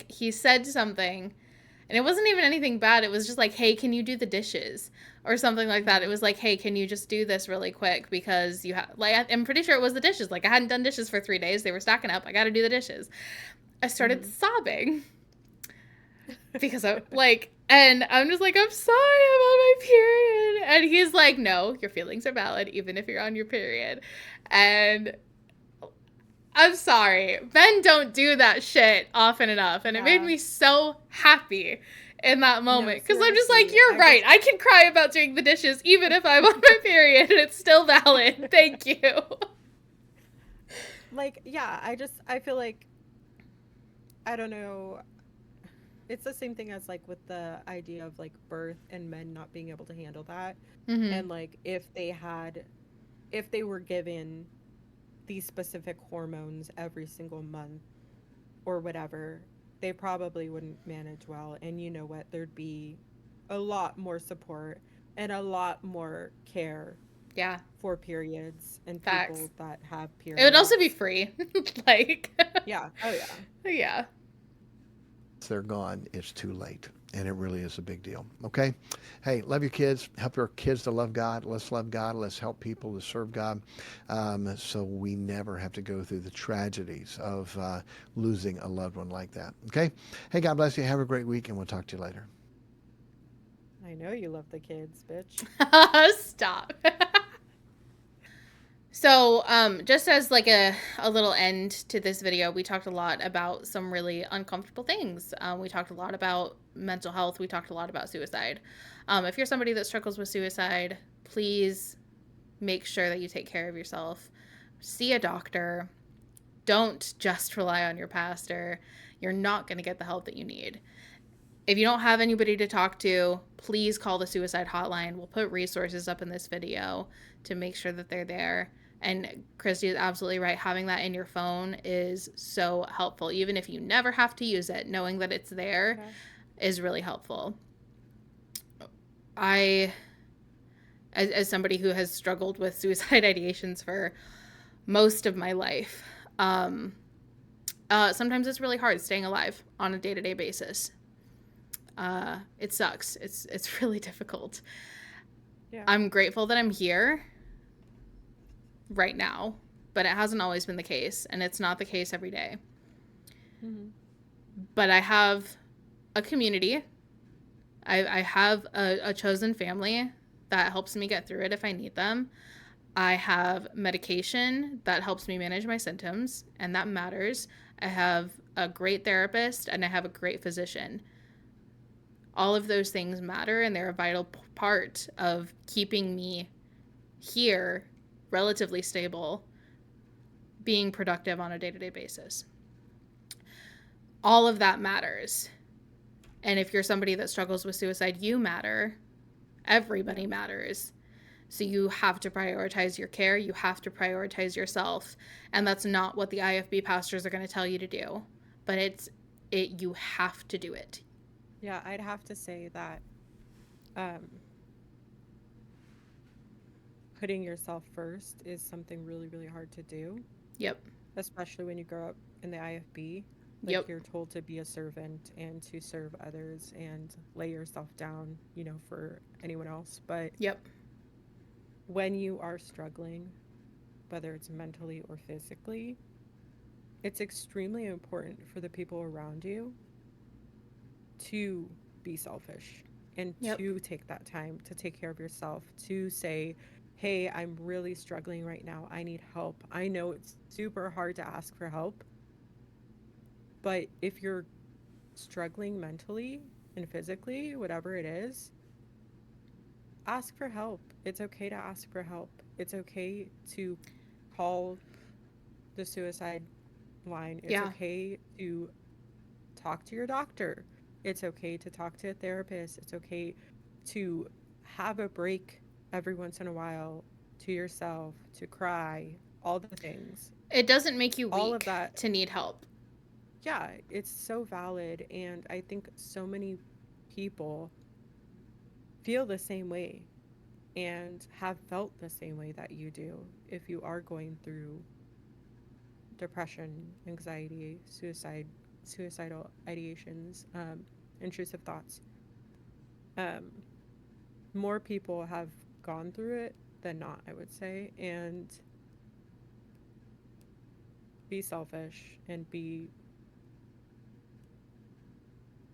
he said something and it wasn't even anything bad. It was just like, hey, can you do the dishes? Or something like that. It was like, hey, can you just do this really quick? Because I'm pretty sure it was the dishes. Like, I hadn't done dishes for 3 days. They were stacking up. I got to do the dishes. I started sobbing because and I'm just like, I'm sorry, I'm on my period. And he's like, no, your feelings are valid, even if you're on your period. And I'm sorry. Men don't do that shit often enough. And it made me so happy in that moment. Because I'm just like, you're right. I can cry about doing the dishes even if I'm on my period and it's still valid. Thank you. Like, yeah, I feel like, I don't know. It's the same thing as like with the idea of like birth and men not being able to handle that. And like if they were given these specific hormones every single month or whatever, they probably wouldn't manage well. And you know what? There'd be a lot more support and a lot more care. Yeah. For periods and Facts. people that have periods. It would also be free. Yeah. Oh yeah. Yeah. They're gone, it's too late. And it really is a big deal. Okay? Hey, love your kids. Help your kids to love God. Let's love God. Let's help people to serve God, so we never have to go through the tragedies of losing a loved one like that. Okay? Hey, God bless you. Have a great week, and we'll talk to you later. I know you love the kids, bitch. Stop. So, just as like a little end to this video, we talked a lot about some really uncomfortable things. We talked a lot about mental health. We talked a lot about suicide. If you're somebody that struggles with suicide, please make sure that you take care of yourself. See a doctor. Don't just rely on your pastor. You're not going to get the help that you need. If you don't have anybody to talk to, please call the suicide hotline. We'll put resources up in this video to make sure that they're there. And Kristy is absolutely right. Having that in your phone is so helpful. Even if you never have to use it, knowing that it's there is really helpful. As somebody who has struggled with suicide ideations for most of my life, sometimes it's really hard staying alive on a day-to-day basis. It sucks. It's really difficult. Yeah. I'm grateful that I'm here right now, but it hasn't always been the case, and it's not the case every day. But I have a community. I have a chosen family that helps me get through it if I need them. I have medication that helps me manage my symptoms, and that matters. I have a great therapist, and I have a great physician. All of those things matter, and they're a vital part of keeping me here, relatively stable, being productive on a day-to-day basis. All of that matters. And if you're somebody that struggles with suicide, you matter. Everybody matters. So you have to prioritize your care. You have to prioritize yourself. And that's not what the IFB pastors are going to tell you to do. But you have to do it. Yeah, I'd have to say that putting yourself first is something really, really hard to do, Yep. especially when you grow up in the IFB. Like Yep. you're told to be a servant and to serve others and lay yourself down, for anyone else. But Yep. when you are struggling, whether it's mentally or physically, it's extremely important for the people around you to be selfish and Yep. to take that time to take care of yourself, to say, hey, I'm really struggling right now. I need help. I know it's super hard to ask for help, but if you're struggling mentally and physically, whatever it is, ask for help. It's okay to ask for help. It's okay to call the suicide line. It's Yeah. okay to talk to your doctor. It's okay to talk to a therapist. It's okay to have a break every once in a while to yourself, to cry, all the things. It doesn't make you All of weak that, to need help. yeah, it's so valid. And I think so many people feel the same way and have felt the same way that you do if you are going through depression, anxiety, suicidal ideations, intrusive thoughts. Um, More people have gone through it than not, I would say, and be selfish and be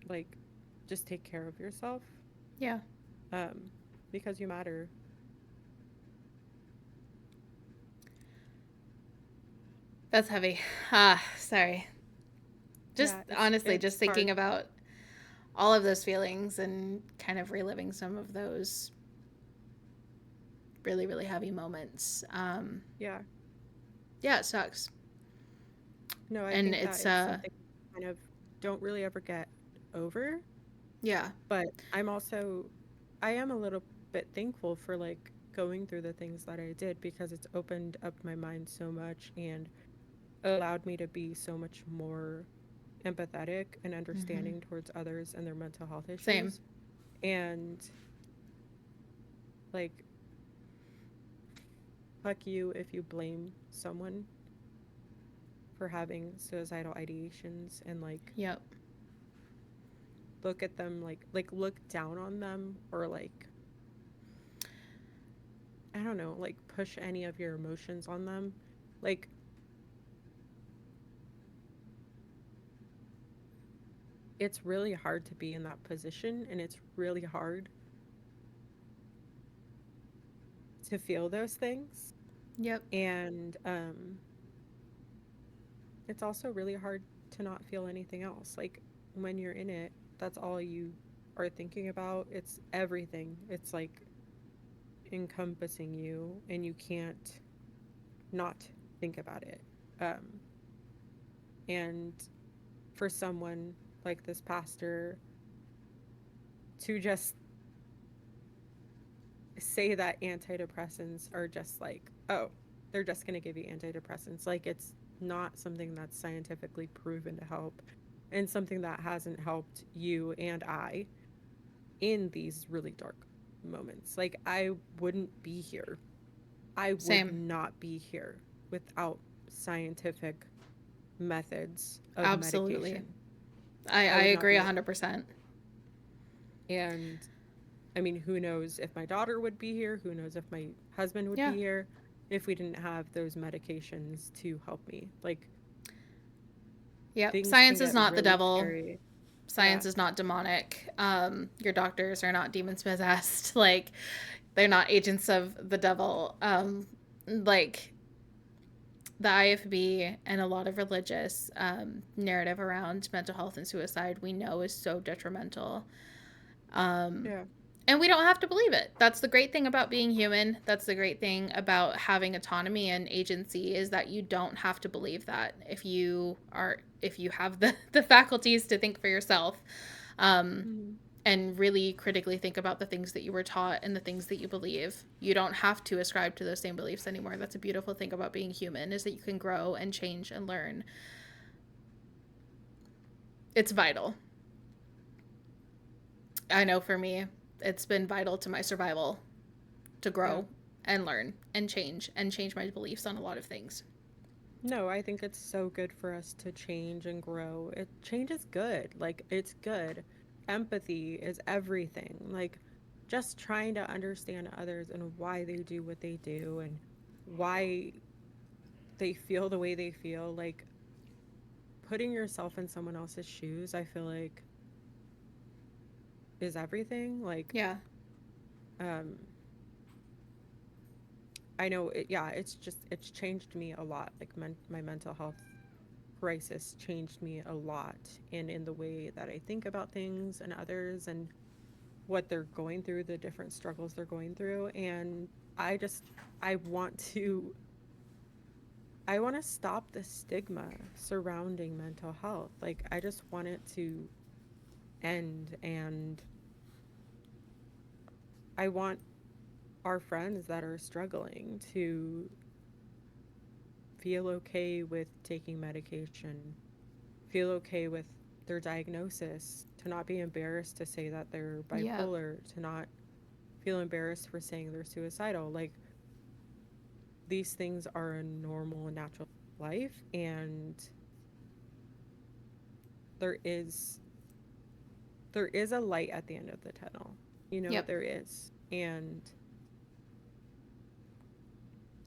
like, just take care of yourself, Yeah. um, because you matter. That's heavy. Sorry. Just Yeah, honestly, it's just thinking hard. about all of those feelings and kind of reliving some of those really, really heavy moments. Yeah. Yeah, it sucks. No, I And think that it's, it's something kind of don't really ever get over, yeah, but I am a little bit thankful for like going through the things that I did because it's opened up my mind so much and allowed me to be so much more empathetic and mm-hmm. understanding towards others and their mental health Same. issues. And like, fuck you if you blame someone for having suicidal ideations and like Yep. look at them like look down on them or like I don't know, like push any of your emotions on them. Like it's really hard to be in that position and it's really hard to feel those things. Yep. And it's also really hard to not feel anything else. Like when you're in it, that's all you are thinking about. It's everything. It's like encompassing you and you can't not think about it. Um, and for someone like this pastor to just say that antidepressants are just like, oh, they're just going to give you antidepressants. Like it's not something that's scientifically proven to help and something that hasn't helped you and I in these really dark moments. Like I wouldn't be here. I would Same. not be here without scientific methods of Absolutely. medication. I I would not agree be here. 100%. And I mean, who knows if my daughter would be here? Who knows if my husband would Yeah. be here if we didn't have those medications to help me? Like, Yep. things can Science is get not the really devil. scary. Yeah. Science is not demonic. Your doctors are not demons possessed. Like, they're not agents of the devil. Like, the IFB and a lot of religious narrative around mental health and suicide we know is so detrimental. Um, Yeah. and we don't have to believe it. That's the great thing about being human. That's the great thing about having autonomy and agency is that you don't have to believe that if you have the faculties to think for yourself. Um, Mm-hmm. and really critically think about the things that you were taught and the things that you believe. You don't have to ascribe to those same beliefs anymore. That's a beautiful thing about being human is that you can grow and change and learn. It's vital. I know for me, it's been vital to my survival to Yeah. grow and learn and change my beliefs on a lot of things. No, I think it's so good for us to change and grow. Change is good. Like, it's good. Empathy is everything. Like, just trying to understand others and why they do what they do and why they feel the way they feel. Like, putting yourself in someone else's shoes, I feel like is everything. Like, Yeah. I know it's changed me a lot. Like, my mental health crisis changed me a lot in the way that I think about things and others and what they're going through, the different struggles they're going through. And I want to stop the stigma surrounding mental health. Like, I just want it to end, and I want our friends that are struggling to feel okay with taking medication, feel okay with their diagnosis, to not be embarrassed to say that they're bipolar, to not feel embarrassed for saying they're suicidal. Like, these things are a normal and natural life, and there is a light at the end of the tunnel. There is. And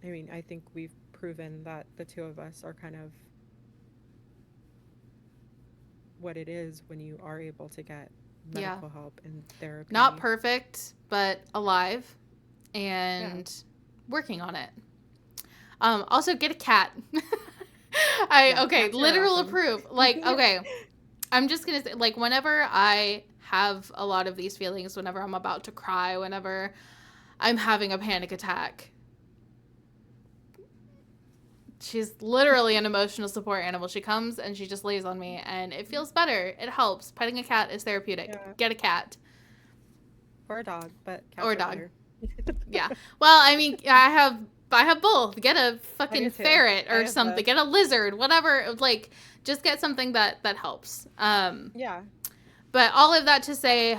I mean, I think we've proven that the two of us are kind of what it is when you are able to get medical help and therapy. Not perfect, but alive and working on it. Also, get a cat. Literal awesome. Approve. Like, okay, I'm just gonna say, like, whenever I have a lot of these feelings, whenever I'm about to cry, whenever I'm having a panic attack, she's literally an emotional support animal. She comes and she just lays on me, and it feels better. It helps. Petting a cat is therapeutic. Yeah. Get a cat. Or a dog, but cats or a dog. Yeah. Well, I mean, I have both. Get a fucking ferret or something. Both. Get a lizard, whatever. Like, just get something that helps. Yeah. But all of that to say,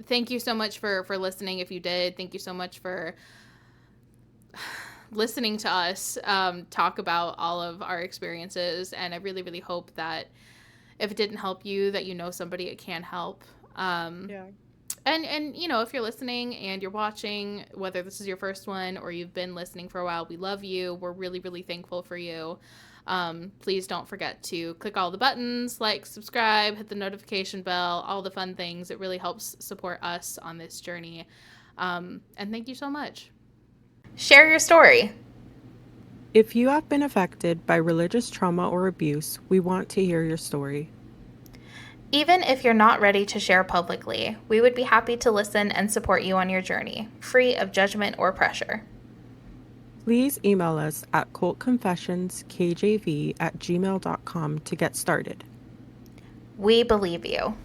thank you so much for listening. If you did, thank you so much for listening to us talk about all of our experiences. And I really, really hope that if it didn't help you, that you know somebody it can help. Yeah. And if you're listening and you're watching, whether this is your first one or you've been listening for a while, we love you. We're really, really thankful for you. Please don't forget to click all the buttons, like, subscribe, hit the notification bell, all the fun things. It really helps support us on this journey. And thank you so much. Share your story. If you have been affected by religious trauma or abuse, we want to hear your story. Even if you're not ready to share publicly, we would be happy to listen and support you on your journey, free of judgment or pressure. Please email us at cultconfessionskjv@gmail.com to get started. We believe you.